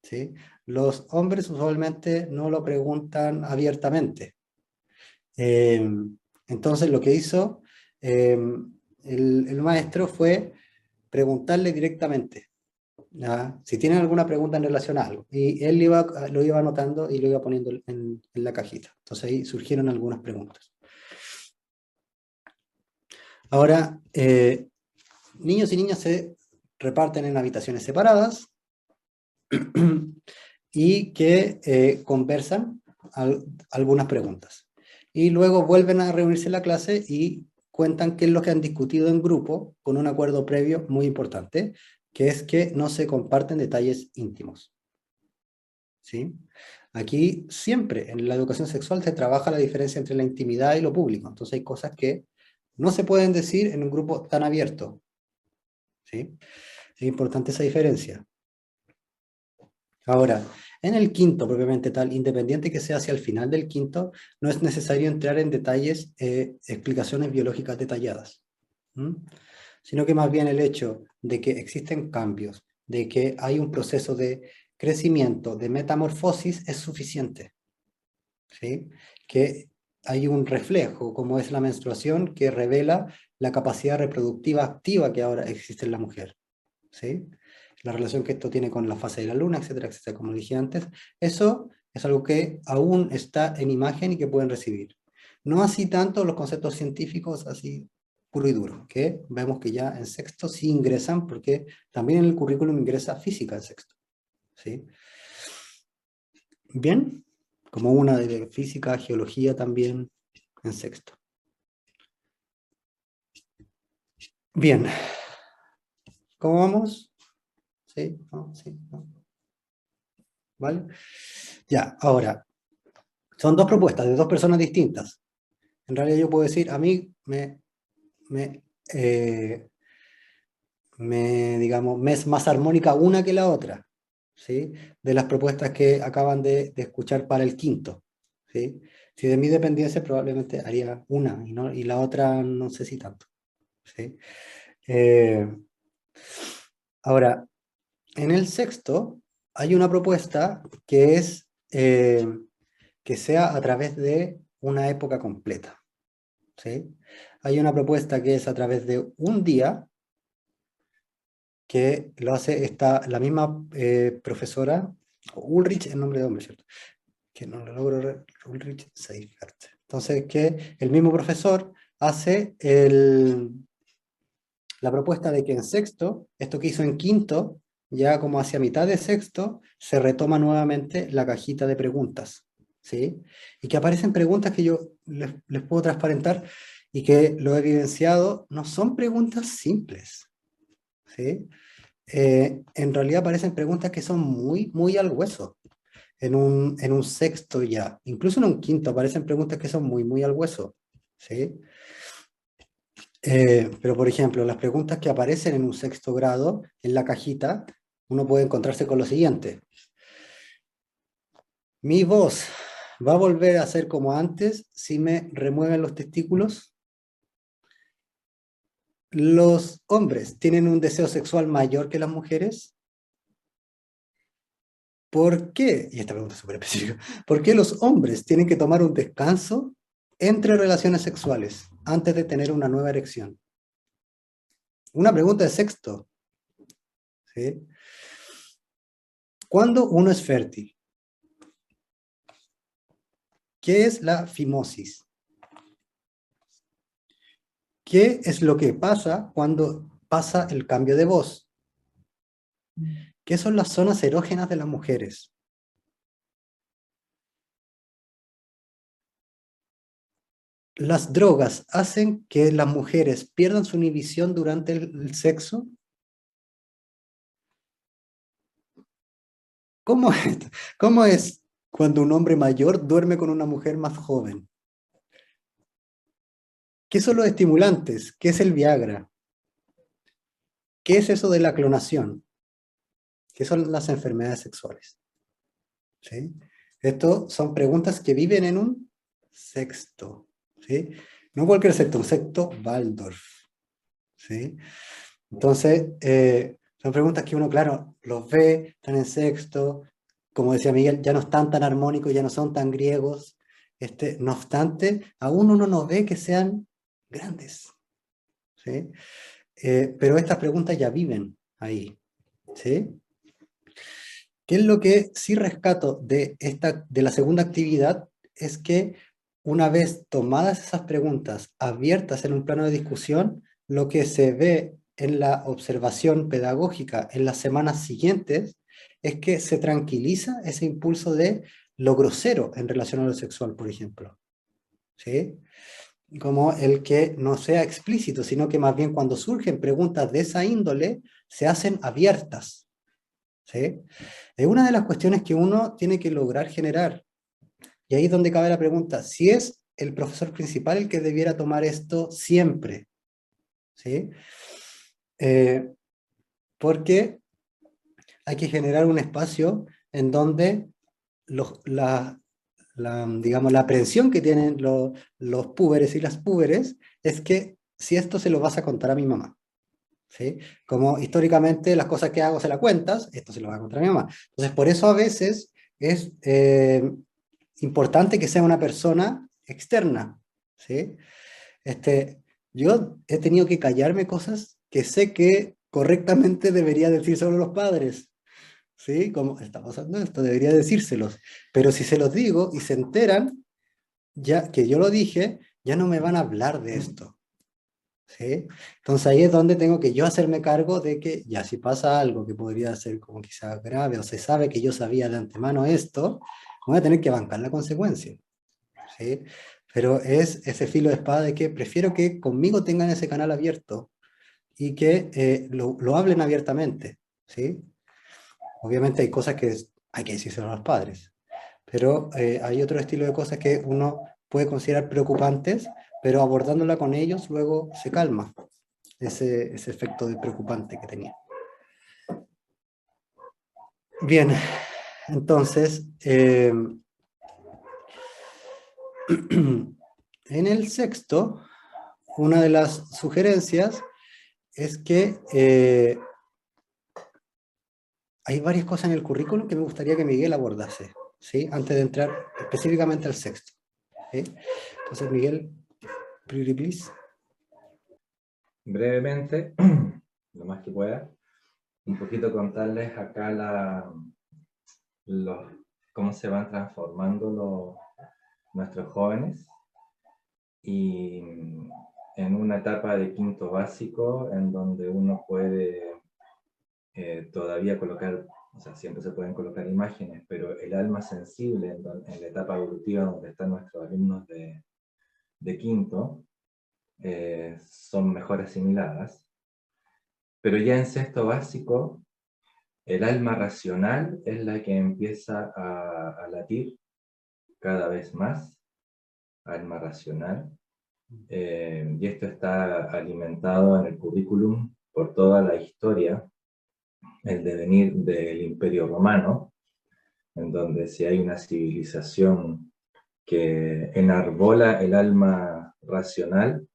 ¿sí? Los hombres usualmente no lo preguntan abiertamente. Eh, entonces lo que hizo el maestro fue preguntarle directamente, ¿ya? Si tienen alguna pregunta en relación a algo. Y él lo iba anotando y lo iba poniendo en la cajita. Entonces ahí surgieron algunas preguntas. Ahora, niños y niñas se reparten en habitaciones separadas y que conversan algunas preguntas. Y luego vuelven a reunirse en la clase y cuentan qué es lo que han discutido en grupo con un acuerdo previo muy importante, que es que no se comparten detalles íntimos, ¿sí? Aquí siempre en la educación sexual se trabaja la diferencia entre la intimidad y lo público. Entonces hay cosas que no se pueden decir en un grupo tan abierto, ¿sí? Es importante esa diferencia. Ahora, en el quinto, propiamente tal, independiente que sea hacia el final del quinto, no es necesario entrar en detalles, explicaciones biológicas detalladas, ¿m? Sino que más bien el hecho de que existen cambios, de que hay un proceso de crecimiento, de metamorfosis, es suficiente, ¿sí? Que hay un reflejo, como es la menstruación, que revela la capacidad reproductiva activa que ahora existe en la mujer, ¿sí? La relación que esto tiene con la fase de la luna, etcétera, etcétera, como dije antes. Eso es algo que aún está en imagen y que pueden recibir. No así tanto los conceptos científicos, así puro y duro, que vemos que ya en sexto sí ingresan, porque también en el currículum ingresa física en sexto, ¿sí? Bien, como una de física, geología también en sexto. Bien, ¿Cómo vamos? ¿Sí? ¿No? ¿Sí? ¿No? ¿Vale? Ya, ahora, son dos propuestas de dos personas distintas. En realidad yo puedo decir, a mí me, eh, digamos, me es más armónica una que la otra, ¿sí? De las propuestas que acaban de escuchar para el quinto, ¿sí? Si de mí dependiese, probablemente haría una y la otra no sé si tanto, ¿sí? Eh, ahora, en el sexto hay una propuesta que es que sea a través de una época completa, ¿sí? Hay una propuesta que es a través de un día, que lo hace la misma profesora, Ulrich, el nombre de hombre, ¿cierto? Que no lo logro, Ulrich Seifert. Entonces, que el mismo profesor hace la propuesta de que en sexto, esto que hizo en quinto, ya como hacia mitad de sexto, se retoma nuevamente la cajita de preguntas, ¿sí? Y que aparecen preguntas que yo les puedo transparentar y que lo he evidenciado, no son preguntas simples, ¿sí? En realidad parecen preguntas que son muy, muy al hueso. En un sexto ya, incluso en un quinto aparecen preguntas que son muy, muy al hueso. ¿Sí? Pero por ejemplo, las preguntas que aparecen en un sexto grado, en la cajita, uno puede encontrarse con lo siguiente. ¿Mi voz va a volver a ser como antes si me remueven los testículos? ¿Los hombres tienen un deseo sexual mayor que las mujeres? ¿Por qué? Y esta pregunta es súper específica. ¿Por qué los hombres tienen que tomar un descanso entre relaciones sexuales antes de tener una nueva erección? Una pregunta de sexto, ¿sí? ¿Cuándo uno es fértil? ¿Qué es la fimosis? ¿Qué es lo que pasa cuando pasa el cambio de voz? ¿Qué son las zonas erógenas de las mujeres? ¿Las drogas hacen que las mujeres pierdan su inhibición durante el sexo? ¿Cómo es, cómo es cuando un hombre mayor duerme con una mujer más joven? ¿Qué son los estimulantes? ¿Qué es el Viagra? ¿Qué es eso de la clonación? ¿Qué son las enfermedades sexuales? ¿Sí? Esto son preguntas que viven en un sexto, ¿sí? No cualquier sexto, un sexto Waldorf, ¿sí? Entonces, son preguntas que uno, claro, los ve, están en sexto, como decía Miguel, ya no están tan armónicos, ya no son tan griegos, no obstante, aún uno no ve que sean grandes, ¿sí? Pero estas preguntas ya viven ahí, ¿sí? ¿Qué es lo que sí rescato de la segunda actividad? Es que una vez tomadas esas preguntas abiertas en un plano de discusión, lo que se ve en la observación pedagógica en las semanas siguientes es que se tranquiliza ese impulso de lo grosero en relación a lo sexual, por ejemplo. ¿Sí? Como el que no sea explícito, sino que más bien cuando surgen preguntas de esa índole, se hacen abiertas. ¿Sí? Es una de las cuestiones que uno tiene que lograr generar. Y ahí es donde cabe la pregunta, si es el profesor principal el que debiera tomar esto siempre, ¿sí? Eh, porque hay que generar un espacio en donde los, digamos, la aprehensión que tienen los púberes y las púberes es que si esto se lo vas a contar a mi mamá, ¿sí? Como históricamente las cosas que hago se las cuentas, esto se lo va a contar a mi mamá. Entonces, por eso a veces es importante que sea una persona externa, ¿sí? Yo he tenido que callarme cosas que sé que correctamente debería decir solo los padres, ¿sí? Como está pasando esto, debería decírselos. Pero si se los digo y se enteran, ya que yo lo dije, ya no me van a hablar de esto, ¿sí? Entonces ahí es donde tengo que yo hacerme cargo de que ya si pasa algo que podría ser como quizás grave o se sabe que yo sabía de antemano esto, voy a tener que bancar la consecuencia, ¿sí? Pero es ese filo de espada de que prefiero que conmigo tengan ese canal abierto y que lo hablen abiertamente, ¿sí? Obviamente hay cosas que hay que decírselo a los padres, pero hay otro estilo de cosas que uno puede considerar preocupantes, pero abordándola con ellos luego se calma ese efecto de preocupante que tenía. Bien, entonces, en el sexto, una de las sugerencias es que hay varias cosas en el currículum que me gustaría que Miguel abordase, ¿sí? Antes de entrar específicamente al sexto, ¿sí? Entonces, Miguel, pretty please. Brevemente, lo más que pueda, un poquito contarles acá los, cómo se van transformando nuestros jóvenes, y en una etapa de quinto básico en donde uno puede todavía colocar, o sea, siempre se pueden colocar imágenes, pero el alma sensible en la etapa evolutiva donde están nuestros alumnos de quinto, son mejor asimiladas. Pero ya en sexto básico, el alma racional es la que empieza a latir cada vez más, alma racional, y esto está alimentado en el currículum por toda la historia, el devenir del Imperio Romano, en donde si hay una civilización que enarbola el alma racional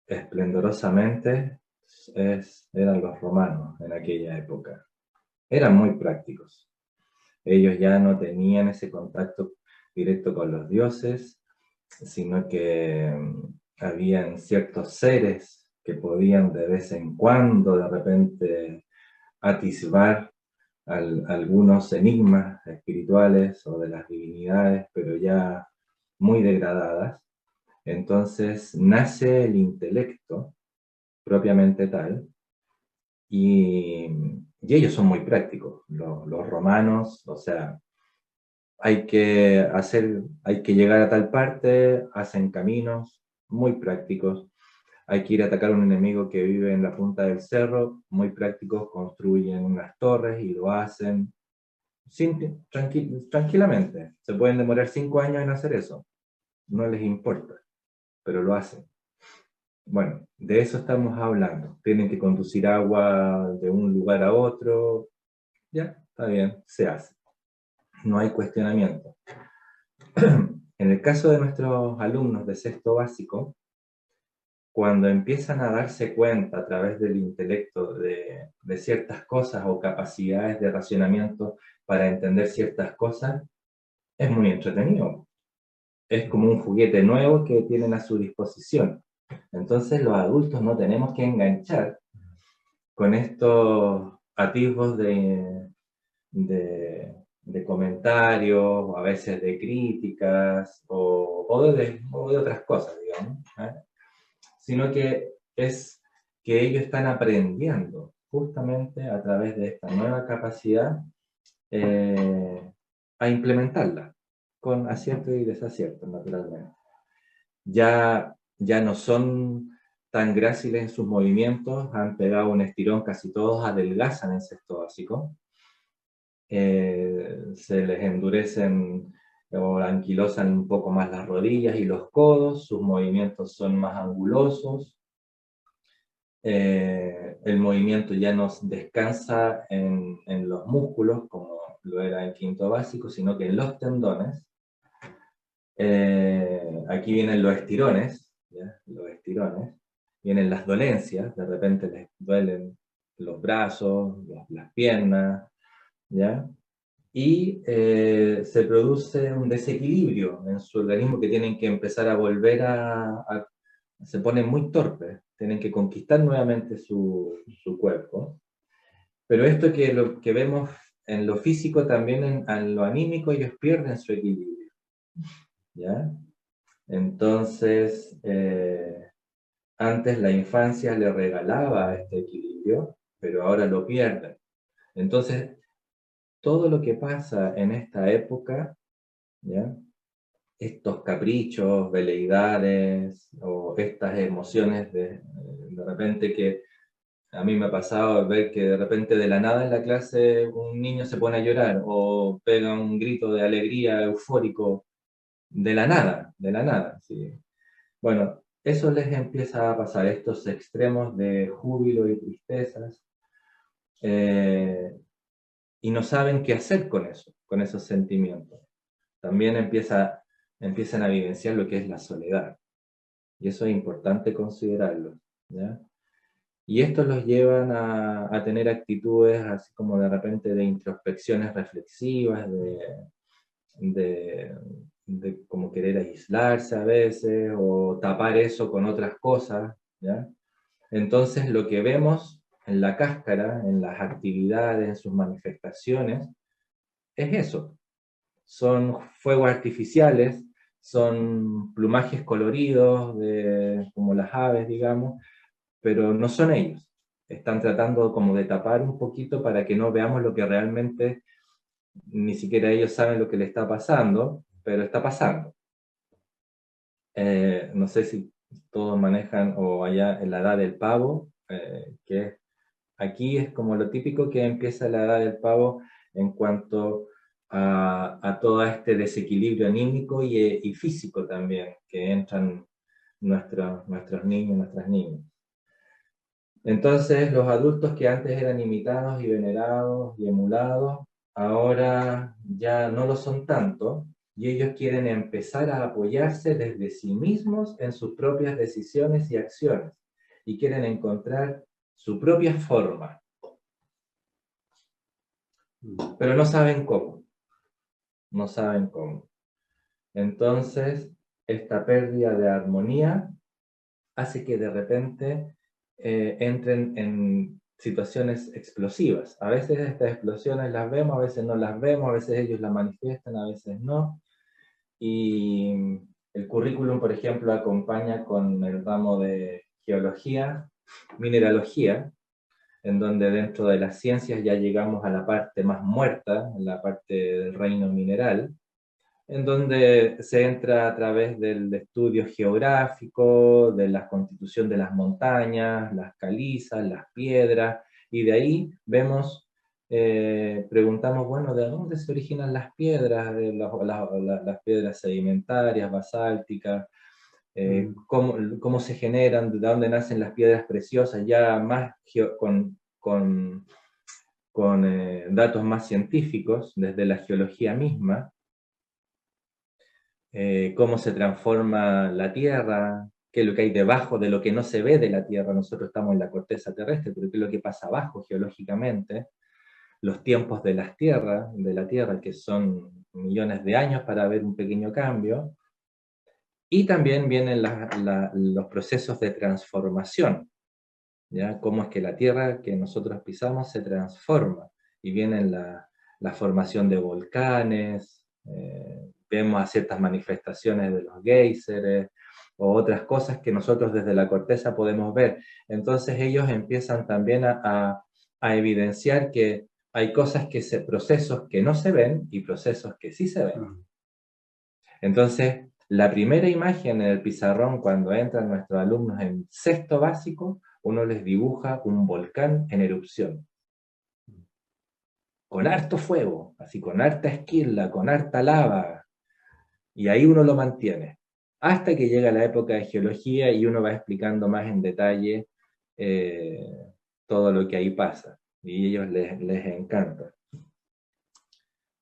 esplendorosamente, eran los romanos en aquella época. Eran muy prácticos. Ellos ya no tenían ese contacto directo con los dioses, sino que habían ciertos seres que podían de vez en cuando, de repente, atisbar algunos enigmas espirituales o de las divinidades, pero ya muy degradadas. Entonces nace el intelecto propiamente tal, y ellos son muy prácticos, los romanos, o sea, hay que llegar a tal parte, hacen caminos muy prácticos, hay que ir a atacar a un enemigo que vive en la punta del cerro, muy prácticos, construyen unas torres y lo hacen tranquilamente. Se pueden demorar 5 años en hacer eso, no les importa, pero lo hacen. Bueno, de eso estamos hablando. Tienen que conducir agua de un lugar a otro. Ya, está bien, se hace. No hay cuestionamiento. En el caso de nuestros alumnos de sexto básico, cuando empiezan a darse cuenta a través del intelecto de ciertas cosas o capacidades de racionamiento para entender ciertas cosas, es muy entretenido. Es como un juguete nuevo que tienen a su disposición. Entonces los adultos no tenemos que enganchar con estos atisbos de comentarios, a veces de críticas, o de otras cosas, digamos, ¿eh? Sino que es que ellos están aprendiendo justamente a través de esta nueva capacidad a implementarla, con acierto y desacierto, naturalmente. Ya no son tan gráciles en sus movimientos, han pegado un estirón, casi todos adelgazan en sexto básico, se les endurecen o anquilosan un poco más las rodillas y los codos, sus movimientos son más angulosos, el movimiento ya no descansa en los músculos como lo era en quinto básico, sino que en los tendones. Aquí vienen los estirones, ¿ya? Los estirones, vienen las dolencias, de repente les duelen los brazos, las piernas, ¿ya? Y se produce un desequilibrio en su organismo que tienen que empezar a volver se ponen muy torpes, tienen que conquistar nuevamente su cuerpo. Pero esto lo que vemos en lo físico, también en lo anímico, ellos pierden su equilibrio, ¿ya? Entonces, antes la infancia le regalaba este equilibrio, pero ahora lo pierden. Entonces, todo lo que pasa en esta época, ¿ya? Estos caprichos, veleidades o estas emociones De repente que a mí me ha pasado ver que de repente de la nada en la clase un niño se pone a llorar o pega un grito de alegría eufórico de la nada. ¿Sí? Bueno, eso les empieza a pasar, estos extremos de júbilo y tristezas, eh, y no saben qué hacer con eso, con esos sentimientos. También empiezan a vivenciar lo que es la soledad, y eso es importante considerarlo, ¿ya? Y esto los llevan a tener actitudes así como de repente de introspecciones reflexivas, de, de como querer aislarse a veces o tapar eso con otras cosas, ¿ya? Entonces lo que vemos en la cáscara, en las actividades, en sus manifestaciones, es eso. Son fuegos artificiales, son plumajes coloridos, como las aves, digamos, pero no son ellos. Están tratando como de tapar un poquito para que no veamos lo que realmente ni siquiera ellos saben lo que le está pasando, pero está pasando. No sé si todos manejan, o allá en la edad del pavo, que aquí es como lo típico que empieza la edad del pavo en cuanto a todo este desequilibrio anímico y físico también, que entran nuestros niños, nuestras niñas. Entonces, los adultos que antes eran imitados y venerados y emulados, ahora ya no lo son tanto, y ellos quieren empezar a apoyarse desde sí mismos en sus propias decisiones y acciones, y quieren encontrar su propia forma, pero no saben cómo, no saben cómo. Entonces, esta pérdida de armonía hace que de repente entren en situaciones explosivas. A veces estas explosiones las vemos, a veces no las vemos, a veces ellos las manifiestan, a veces no. Y el currículum, por ejemplo, acompaña con el ramo de geología, mineralogía, en donde dentro de las ciencias ya llegamos a la parte más muerta, la parte del reino mineral, en donde se entra a través del estudio geográfico, de la constitución de las montañas, las calizas, las piedras, y de ahí vemos, preguntamos, bueno, ¿de dónde se originan las piedras? De las piedras sedimentarias, basálticas, cómo se generan, de dónde nacen las piedras preciosas, ya más con datos más científicos, desde la geología misma, cómo se transforma la Tierra, qué es lo que hay debajo de lo que no se ve de la Tierra. Nosotros estamos en la corteza terrestre, pero qué es lo que pasa abajo geológicamente, los tiempos de de la Tierra, que son millones de años para ver un pequeño cambio, y también vienen los procesos de transformación, ¿ya? Cómo es que la Tierra que nosotros pisamos se transforma, y vienen la formación de volcanes, vemos a ciertas manifestaciones de los géiseres, o otras cosas que nosotros desde la corteza podemos ver. Entonces ellos empiezan también a evidenciar que hay procesos que no se ven y procesos que sí se ven. Entonces, la primera imagen en el pizarrón cuando entran nuestros alumnos en sexto básico, uno les dibuja un volcán en erupción, con harto fuego, así con harta esquirla, con harta lava, y ahí uno lo mantiene, hasta que llega la época de geología y uno va explicando más en detalle todo lo que ahí pasa, y a ellos les encanta.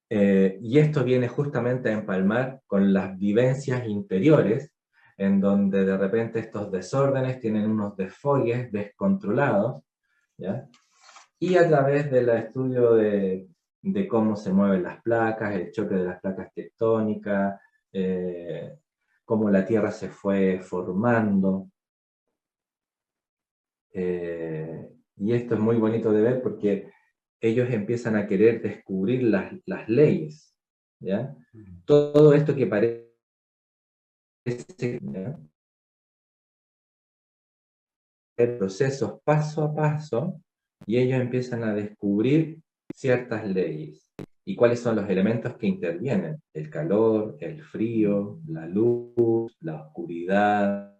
Y esto viene justamente a empalmar con las vivencias interiores, en donde de repente estos desórdenes tienen unos desfogues descontrolados, ¿ya? Y a través del estudio de cómo se mueven las placas, el choque de las placas tectónicas, cómo la Tierra se fue formando. Y esto es muy bonito de ver porque ellos empiezan a querer descubrir las leyes, ¿ya? Todo esto que parece, ¿ya? Procesos paso a paso, y ellos empiezan a descubrir ciertas leyes. ¿Y cuáles son los elementos que intervienen? El calor, el frío, la luz, la oscuridad,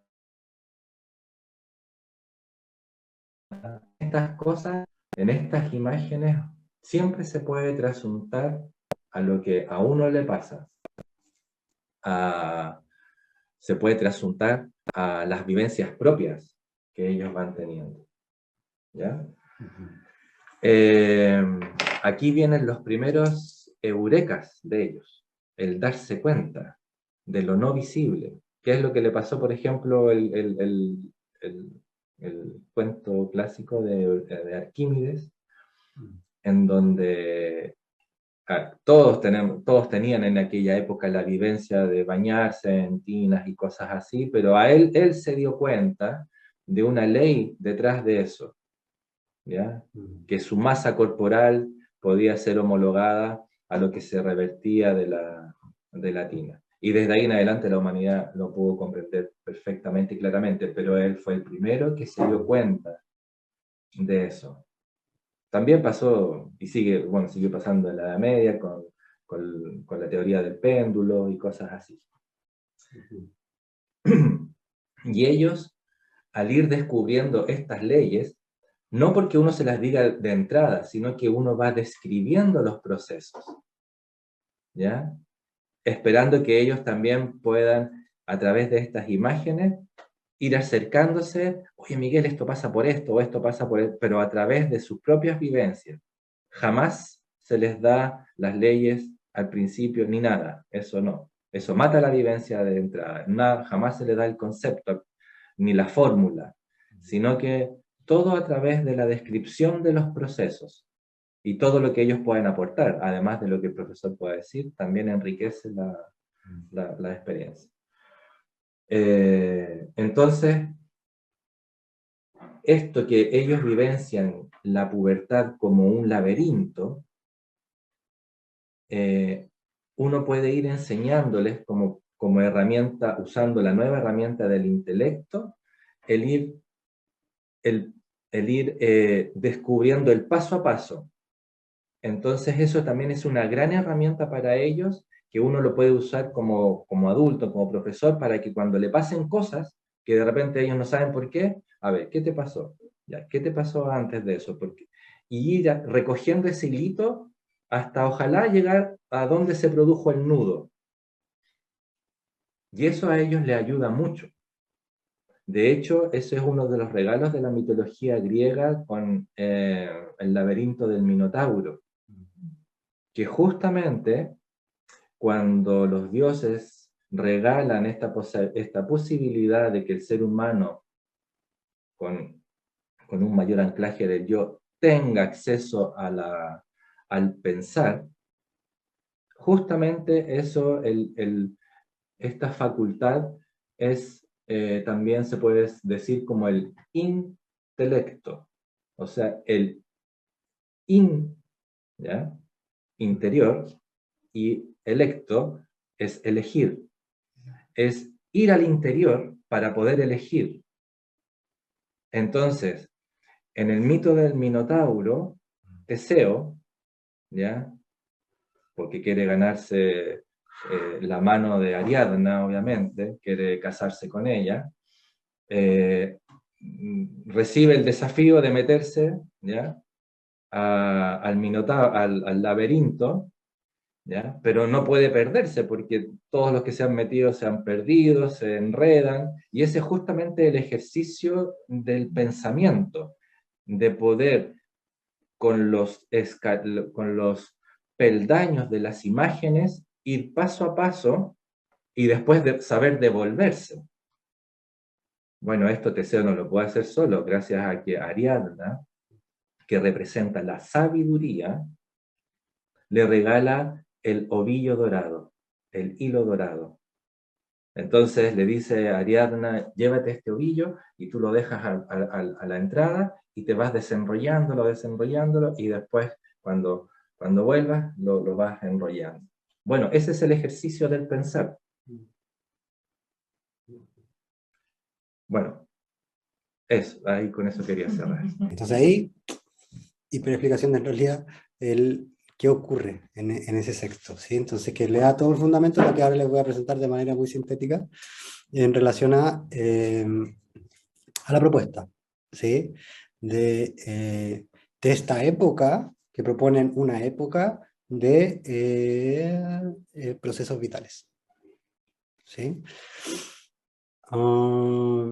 estas cosas, en estas imágenes, siempre se puede trasuntar a lo que a uno le pasa. Se puede trasuntar a las vivencias propias que ellos van teniendo. ¿Ya? Aquí vienen los primeros eurekas de ellos, el darse cuenta de lo no visible. ¿Qué es lo que le pasó, por ejemplo, el cuento clásico de Arquímedes, en donde todos tenían en aquella época la vivencia de bañarse en tinas y cosas así, pero a él se dio cuenta de una ley detrás de eso, ¿ya? Que su masa corporal podía ser homologada a lo que se revertía de la tina. Y desde ahí en adelante la humanidad lo pudo comprender perfectamente y claramente, pero él fue el primero que se dio cuenta de eso. También pasó, y siguió pasando en la Edad Media con la teoría del péndulo y cosas así. Y ellos, al ir descubriendo estas leyes, no porque uno se las diga de entrada, sino que uno va describiendo los procesos, ¿ya? Esperando que ellos también puedan, a través de estas imágenes, ir acercándose, oye Miguel, esto pasa por esto, o esto pasa por esto, pero a través de sus propias vivencias. Jamás se les da las leyes al principio, ni nada, eso no. Eso mata la vivencia de entrada. Nada, jamás se le da el concepto, ni la fórmula, sino que todo a través de la descripción de los procesos y todo lo que ellos pueden aportar, además de lo que el profesor pueda decir, también enriquece la experiencia. Entonces, esto que ellos vivencian la pubertad como un laberinto, uno puede ir enseñándoles como herramienta, usando la nueva herramienta del intelecto, el ir descubriendo el paso a paso. Entonces eso también es una gran herramienta para ellos, que uno lo puede usar como adulto, como profesor, para que cuando le pasen cosas, que de repente ellos no saben por qué, a ver, ¿qué te pasó? ¿Ya? ¿Qué te pasó antes de eso? ¿Por qué? Y ir recogiendo ese hilito hasta ojalá llegar a donde se produjo el nudo. Y eso a ellos les ayuda mucho. De hecho, ese es uno de los regalos de la mitología griega con el laberinto del Minotauro, que justamente cuando los dioses regalan esta posibilidad de que el ser humano, con un mayor anclaje del yo, tenga acceso al pensar, justamente eso, esta facultad es, también se puede decir como el intelecto, o sea, el ¿ya? Interior, y electo es elegir, es ir al interior para poder elegir. Entonces, en el mito del Minotauro, Teseo, ¿ya? Porque quiere ganarse la mano de Ariadna, obviamente, quiere casarse con ella, recibe el desafío de meterse, ¿ya? al laberinto, ¿ya? Pero no puede perderse porque todos los que se han metido se han perdido, se enredan, y ese es justamente el ejercicio del pensamiento, de poder con los peldaños de las imágenes ir paso a paso y después de saber devolverse. Bueno, esto Teseo no lo puede hacer solo, gracias a que Ariadna, que representa la sabiduría, le regala el ovillo dorado, el hilo dorado. Entonces le dice a Ariadna, llévate este ovillo y tú lo dejas a la entrada y te vas desenrollándolo, y después cuando vuelvas lo vas enrollando. Bueno, ese es el ejercicio del pensar. Bueno, eso, ahí con eso quería cerrar. Entonces ahí, hiperexplicación de en realidad qué ocurre en ese sexto, ¿sí? Entonces que le da todo el fundamento, lo que ahora les voy a presentar de manera muy sintética en relación a la propuesta, ¿sí? de esta época, que proponen una época de procesos vitales. ¿Sí? A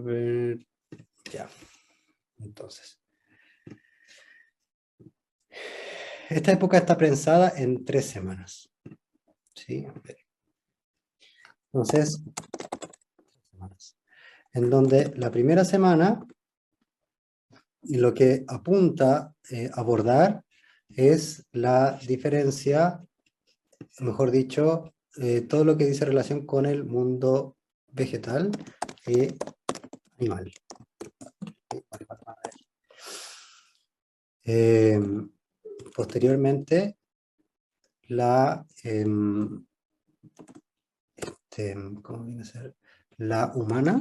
ver, ya. Entonces, esta época está pensada en 3 semanas. ¿Sí? Entonces, en donde la primera semana, lo que apunta a abordar es la diferencia, mejor dicho, todo lo que dice relación con el mundo vegetal y animal. Posteriormente, ¿cómo viene a ser? La humana.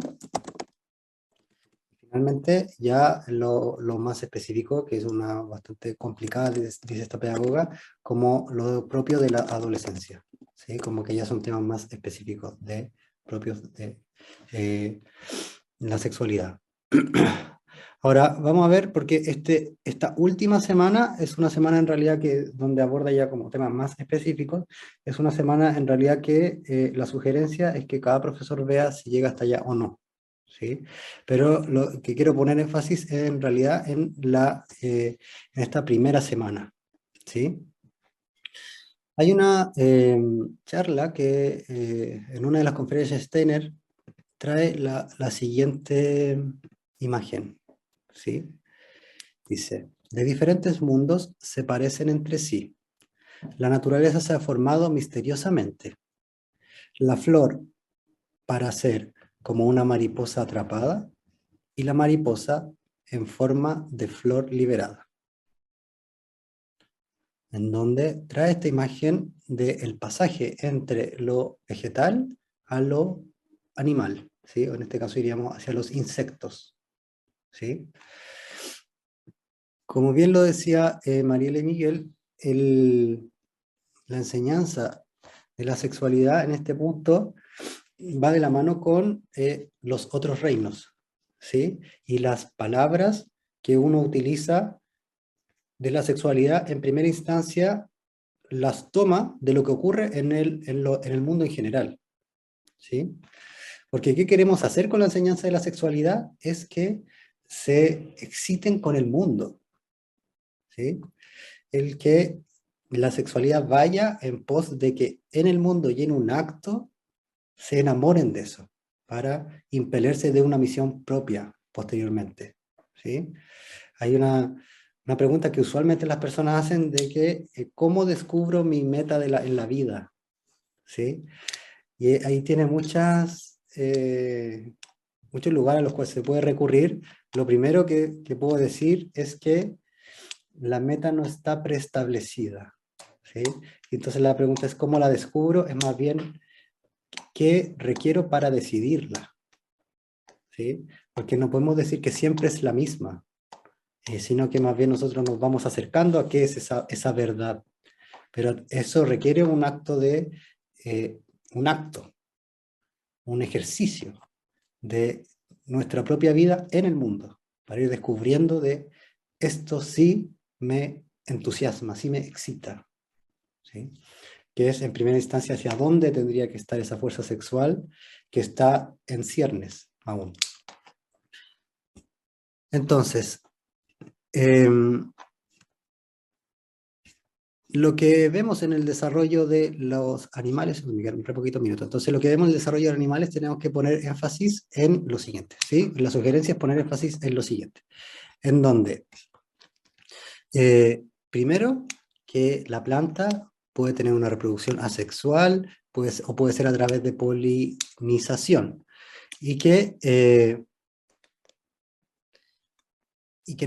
Finalmente, ya lo más específico, que es una bastante complicada, dice esta pedagoga, como lo propio de la adolescencia, ¿sí? Como que ya son temas más específicos propios de la sexualidad. Ahora, vamos a ver, porque esta última semana es una semana en realidad donde aborda ya como temas más específicos, es una semana en realidad que la sugerencia es que cada profesor vea si llega hasta allá o no. ¿Sí? Pero lo que quiero poner énfasis es en realidad en esta primera semana. ¿Sí? Hay una charla que en una de las conferencias Steiner trae la siguiente imagen. ¿Sí? Dice, de diferentes mundos se parecen entre sí. La naturaleza se ha formado misteriosamente. La flor para ser como una mariposa atrapada y la mariposa en forma de flor liberada, en donde trae esta imagen del pasaje entre lo vegetal a lo animal, ¿sí? O en este caso iríamos hacia los insectos, ¿sí? Como bien lo decía Mariela y Miguel, la enseñanza de la sexualidad en este punto va de la mano con los otros reinos, ¿sí? Y las palabras que uno utiliza de la sexualidad, en primera instancia, las toma de lo que ocurre en el mundo en general, ¿sí? Porque ¿qué queremos hacer con la enseñanza de la sexualidad? Es que se exciten con el mundo, ¿sí? El que la sexualidad vaya en pos de que en el mundo y en un acto se enamoren de eso, para impelerse de una misión propia posteriormente, ¿sí? Hay una pregunta que usualmente las personas hacen de que, ¿cómo descubro mi meta en la vida? ¿Sí? Y ahí tiene muchos lugares a los cuales se puede recurrir. Lo primero que puedo decir es que la meta no está preestablecida, ¿sí? Entonces la pregunta es, ¿cómo la descubro? Es más bien, ¿qué requiero para decidirla? ¿Sí? Porque no podemos decir que siempre es la misma, sino que más bien nosotros nos vamos acercando a qué es esa verdad. Pero eso requiere eh, un acto, un ejercicio de nuestra propia vida en el mundo, para ir descubriendo de esto sí me entusiasma, sí me excita, ¿sí? Que es en primera instancia hacia dónde tendría que estar esa fuerza sexual que está en ciernes aún. Entonces, lo que vemos en el desarrollo de los animales, me quedan un poquito minutos, entonces lo que vemos en el desarrollo de animales tenemos que poner énfasis en lo siguiente, ¿sí? La sugerencia es poner énfasis en lo siguiente, en donde, primero, que la planta puede tener una reproducción asexual, o puede ser a través de polinización, y que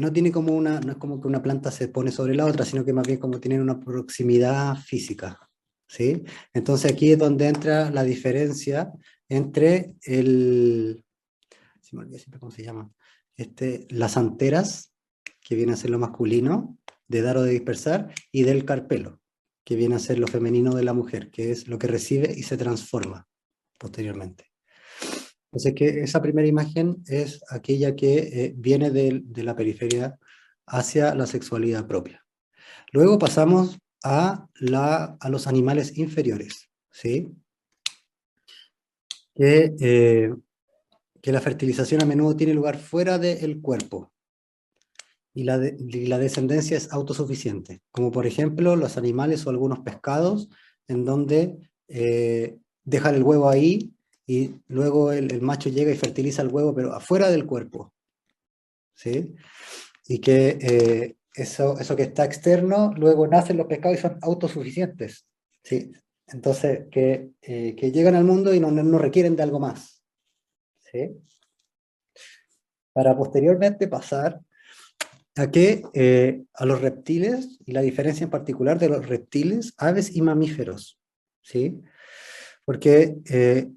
no tiene no es como que una planta se pone sobre la otra, sino que más bien como tienen una proximidad física, ¿sí? Entonces aquí es donde entra la diferencia entre se me olvida siempre cómo se llama, las anteras, que viene a ser lo masculino, de dar o de dispersar, y del carpelo, que viene a ser lo femenino de la mujer, que es lo que recibe y se transforma posteriormente. Entonces, que esa primera imagen es aquella que viene de la periferia hacia la sexualidad propia. Luego pasamos a los animales inferiores, ¿sí? Que, que la fertilización a menudo tiene lugar fuera del cuerpo y la descendencia es autosuficiente, como por ejemplo los animales o algunos pescados en donde dejan el huevo ahí y luego el macho llega y fertiliza el huevo, pero afuera del cuerpo, ¿sí? Y que eso que está externo, luego nacen los pescados y son autosuficientes, ¿sí? Entonces, que llegan al mundo y no requieren de algo más, ¿sí? Para posteriormente pasar a los reptiles, y la diferencia en particular de los reptiles, aves y mamíferos, ¿sí? Porque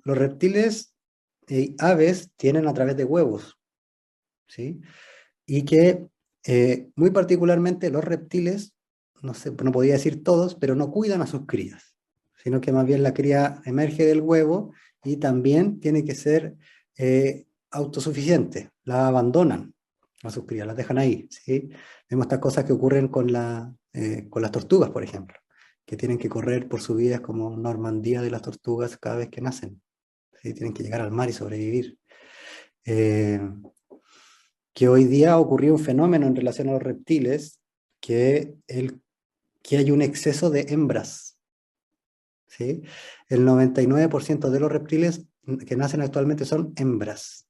los reptiles y aves tienen a través de huevos, ¿sí? Y que muy particularmente los reptiles, no sé, no podía decir todos, pero no cuidan a sus crías, sino que más bien la cría emerge del huevo y también tiene que ser autosuficiente, la abandonan a sus crías, las dejan ahí, ¿sí? Vemos estas cosas que ocurren con las tortugas, por ejemplo, que tienen que correr por su vida como Normandía de las tortugas cada vez que nacen, ¿sí? Tienen que llegar al mar y sobrevivir. Eh, que hoy día ocurrió un fenómeno en relación a los reptiles, que hay un exceso de hembras, ¿sí? El 99% de los reptiles que nacen actualmente son hembras,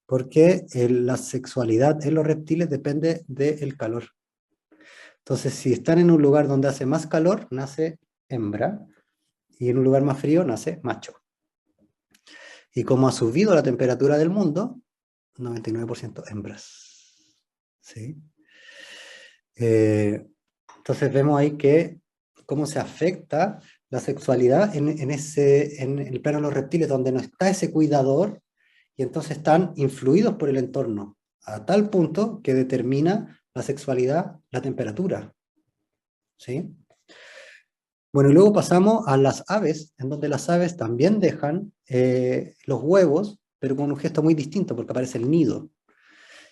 porque la sexualidad en los reptiles depende del calor. Entonces, si están en un lugar donde hace más calor, nace hembra, y en un lugar más frío, nace macho. Y como ha subido la temperatura del mundo, 99% hembras, ¿sí? Entonces vemos ahí que cómo se afecta la sexualidad en el plano de los reptiles, donde no está ese cuidador, y entonces están influidos por el entorno, a tal punto que determina la sexualidad, la temperatura, ¿sí? Bueno, y luego pasamos a las aves, en donde las aves también dejan los huevos, pero con un gesto muy distinto, porque aparece el nido.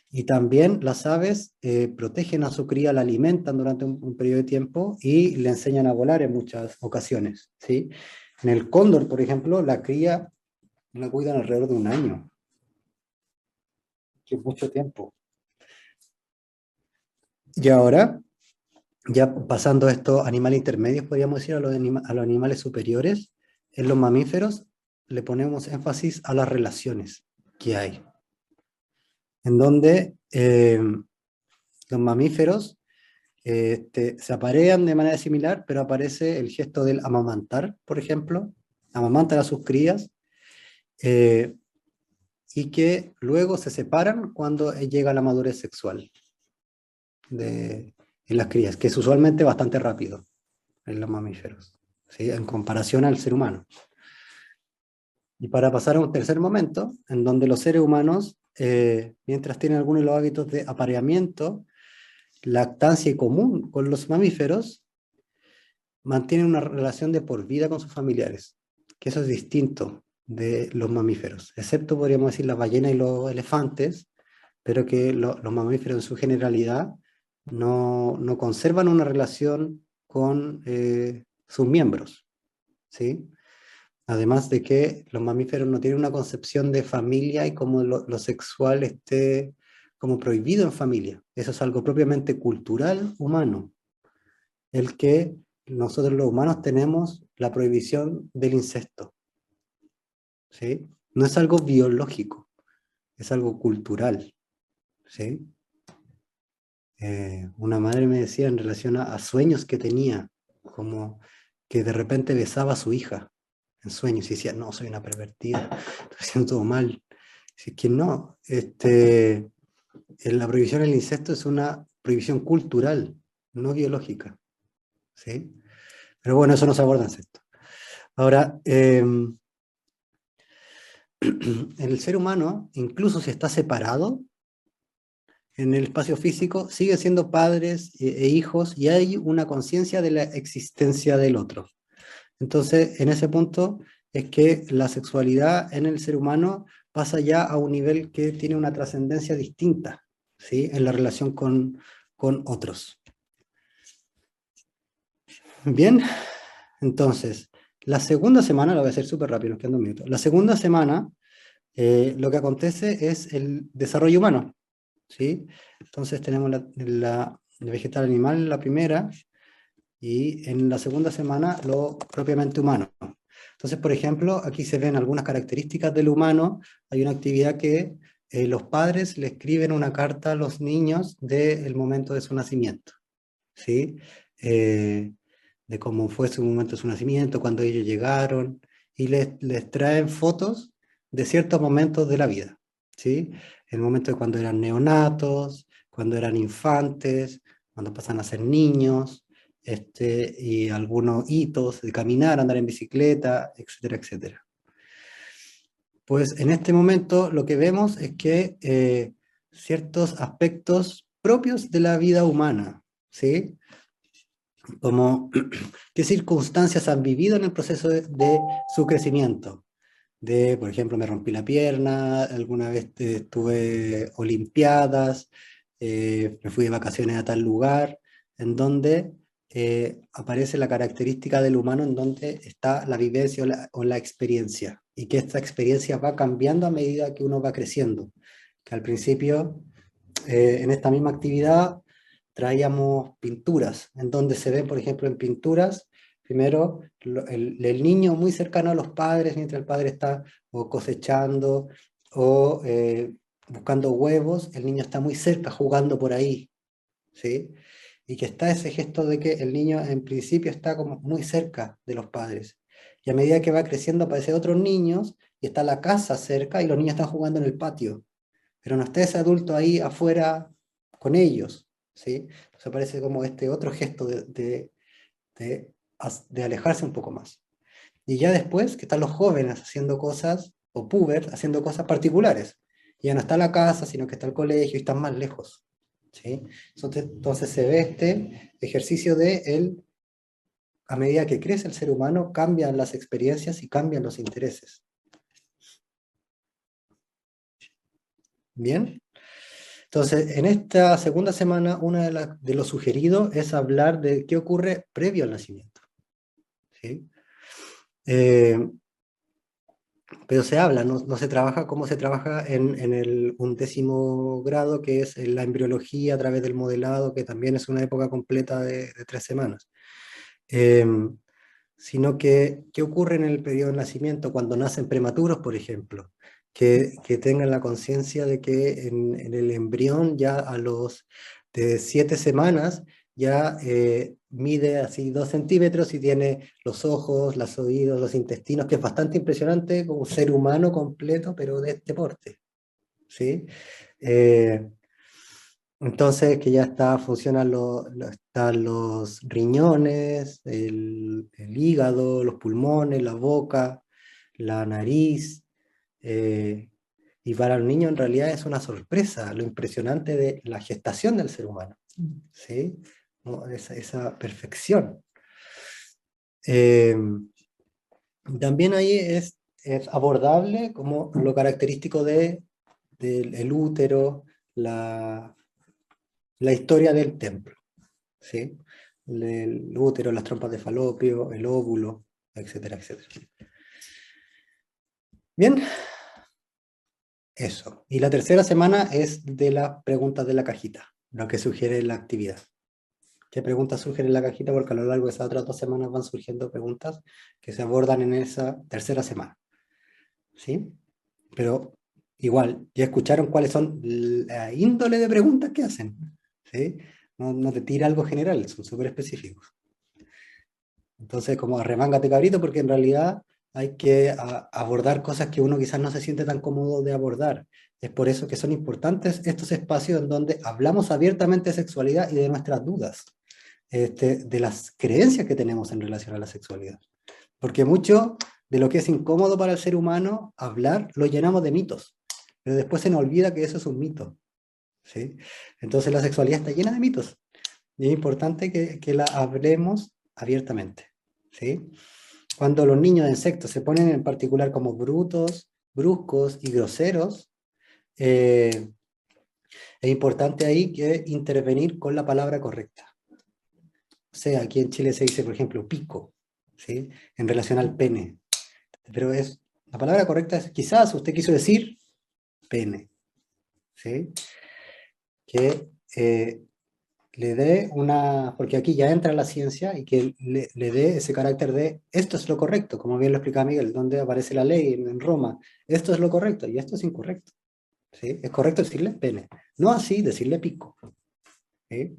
Y también las aves protegen a su cría, la alimentan durante un periodo de tiempo y le enseñan a volar en muchas ocasiones, ¿sí? En el cóndor, por ejemplo, la cría la cuidan alrededor de un año, que es mucho tiempo. Y ahora, ya pasando a estos animales intermedios, podríamos decir a los animales superiores, en los mamíferos le ponemos énfasis a las relaciones que hay, en donde los mamíferos se aparean de manera similar, pero aparece el gesto del amamantar, por ejemplo, amamantan a sus crías, eh, y que luego se separan cuando llega la madurez sexual en las crías, que es usualmente bastante rápido en los mamíferos, ¿sí? En comparación al ser humano. Y para pasar a un tercer momento, en donde los seres humanos, mientras tienen algunos de los hábitos de apareamiento, lactancia y común con los mamíferos, mantienen una relación de por vida con sus familiares, que eso es distinto de los mamíferos, excepto podríamos decir las ballenas y los elefantes, pero que los mamíferos en su generalidad no conservan una relación con sus miembros, ¿sí? Además de que los mamíferos no tienen una concepción de familia y como lo sexual esté como prohibido en familia. Eso es algo propiamente cultural humano, el que nosotros los humanos tenemos la prohibición del incesto, ¿sí? No es algo biológico, es algo cultural, ¿sí? Una madre me decía en relación a sueños que tenía, como que de repente besaba a su hija en sueños y decía, no, soy una pervertida, estoy haciendo todo mal. Si es que no, la prohibición del incesto es una prohibición cultural, no biológica, ¿sí? Pero bueno, eso no se aborda en sexto. Ahora, en el ser humano, incluso si está separado en el espacio físico, sigue siendo padres e hijos y hay una conciencia de la existencia del otro. Entonces, en ese punto, es que la sexualidad en el ser humano pasa ya a un nivel que tiene una trascendencia distinta, ¿sí? En la relación con otros. Bien, entonces, la segunda semana, lo voy a hacer súper rápido, nos quedan 2 minutos. La segunda semana, lo que acontece es el desarrollo humano, ¿sí? Entonces tenemos el vegetal animal en la primera, y en la segunda semana lo propiamente humano. Entonces, por ejemplo, aquí se ven algunas características del humano. Hay una actividad que los padres le escriben una carta a los niños del momento de su nacimiento, ¿sí? Eh, de cómo fue su momento de su nacimiento, cuando ellos llegaron, y les traen fotos de ciertos momentos de la vida, ¿sí? El momento de cuando eran neonatos, cuando eran infantes, cuando pasan a ser niños, y algunos hitos de caminar, andar en bicicleta, etcétera, etcétera. Pues en este momento lo que vemos es que ciertos aspectos propios de la vida humana, ¿sí? Como qué circunstancias han vivido en el proceso de su crecimiento. De, por ejemplo, me rompí la pierna, alguna vez tuve olimpiadas, me fui de vacaciones a tal lugar, en donde aparece la característica del humano, en donde está la vivencia o la experiencia, y que esta experiencia va cambiando a medida que uno va creciendo. Que al principio, en esta misma actividad, traíamos pinturas, en donde se ven, por ejemplo, en pinturas, primero el niño muy cercano a los padres, mientras el padre está o cosechando o buscando huevos, el niño está muy cerca jugando por ahí, ¿sí? Y que está ese gesto de que el niño en principio está como muy cerca de los padres. Y a medida que va creciendo aparecen otros niños y está la casa cerca y los niños están jugando en el patio, pero no está ese adulto ahí afuera con ellos, ¿sí? Entonces aparece como este otro gesto de alejarse un poco más. Y ya después que están los jóvenes haciendo cosas, o puber haciendo cosas particulares. Y ya no está la casa, sino que está el colegio y están más lejos, ¿sí? Entonces se ve este ejercicio a medida que crece el ser humano, cambian las experiencias y cambian los intereses. ¿Bien? Entonces, en esta segunda semana, una de lo sugerido es hablar de qué ocurre previo al nacimiento, ¿sí? Eh, pero se habla, no se trabaja como se trabaja en el 11º grado, que es en la embriología a través del modelado, que también es una época completa de 3 semanas. Eh, Sino que, ¿qué ocurre en el periodo de nacimiento cuando nacen prematuros, por ejemplo? Que tengan la conciencia de que en el embrión ya a los de 7 semanas ya mide así 2 centímetros y tiene los ojos, los oídos, los intestinos, que es bastante impresionante como un ser humano completo, pero de este porte, ¿sí? Eh, entonces, que ya funcionan están los riñones, el hígado, los pulmones, la boca, la nariz. eh, y para el niño en realidad es una sorpresa lo impresionante de la gestación del ser humano, ¿sí? ¿No? Esa perfección. Eh, También ahí es abordable como lo característico del el útero, la historia del templo, ¿sí? El útero, las trompas de falopio, el óvulo, etcétera, etcétera. Bien, eso. Y la tercera semana es de las preguntas de la cajita, lo que sugiere la actividad. ¿Qué preguntas surgen en la cajita? Porque a lo largo de esas otras 2 semanas van surgiendo preguntas que se abordan en esa tercera semana, ¿sí? Pero igual, ya escucharon cuáles son la índole de preguntas que hacen, ¿sí? No te tira algo general, son súper específicos. Entonces, como arremángate cabrito, porque en realidad hay que abordar cosas que uno quizás no se siente tan cómodo de abordar. Es por eso que son importantes estos espacios en donde hablamos abiertamente de sexualidad y de nuestras dudas, de las creencias que tenemos en relación a la sexualidad. Porque mucho de lo que es incómodo para el ser humano hablar lo llenamos de mitos, pero después se nos olvida que eso es un mito, ¿sí? Entonces la sexualidad está llena de mitos y es importante que la hablemos abiertamente, ¿sí? Cuando los niños de sexto se ponen en particular como brutos, bruscos y groseros, es importante ahí que intervenir con la palabra correcta. O sea, aquí en Chile se dice, por ejemplo, pico, ¿sí? En relación al pene. Pero la palabra correcta es, quizás usted quiso decir pene, ¿sí? Que le dé porque aquí ya entra la ciencia y que le dé ese carácter de esto es lo correcto, como bien lo explicaba Miguel, donde aparece la ley en Roma, esto es lo correcto y esto es incorrecto, ¿sí? Es correcto decirle pene, no así decirle pico, ¿sí?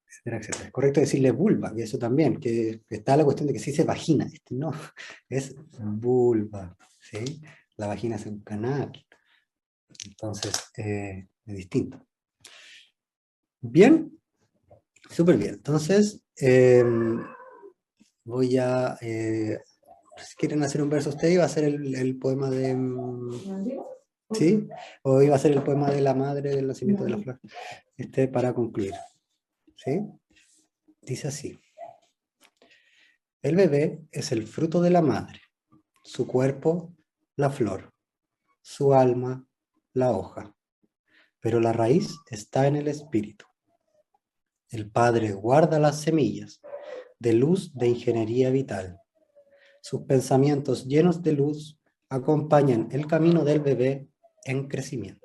Etcétera, etcétera. Es correcto decirle vulva, y eso también, que está la cuestión de que se dice vagina, no, es vulva, ¿sí? La vagina es un canal, entonces es distinto. Bien, súper bien. Entonces, voy a... si quieren hacer un verso usted, iba a hacer el poema de... ¿sí? O iba a ser el poema de la madre del nacimiento de la flor. Para concluir. ¿Sí? Dice así. El bebé es el fruto de la madre. Su cuerpo, la flor. Su alma, la hoja. Pero la raíz está en el espíritu. El padre guarda las semillas de luz de ingeniería vital. Sus pensamientos llenos de luz acompañan el camino del bebé en crecimiento.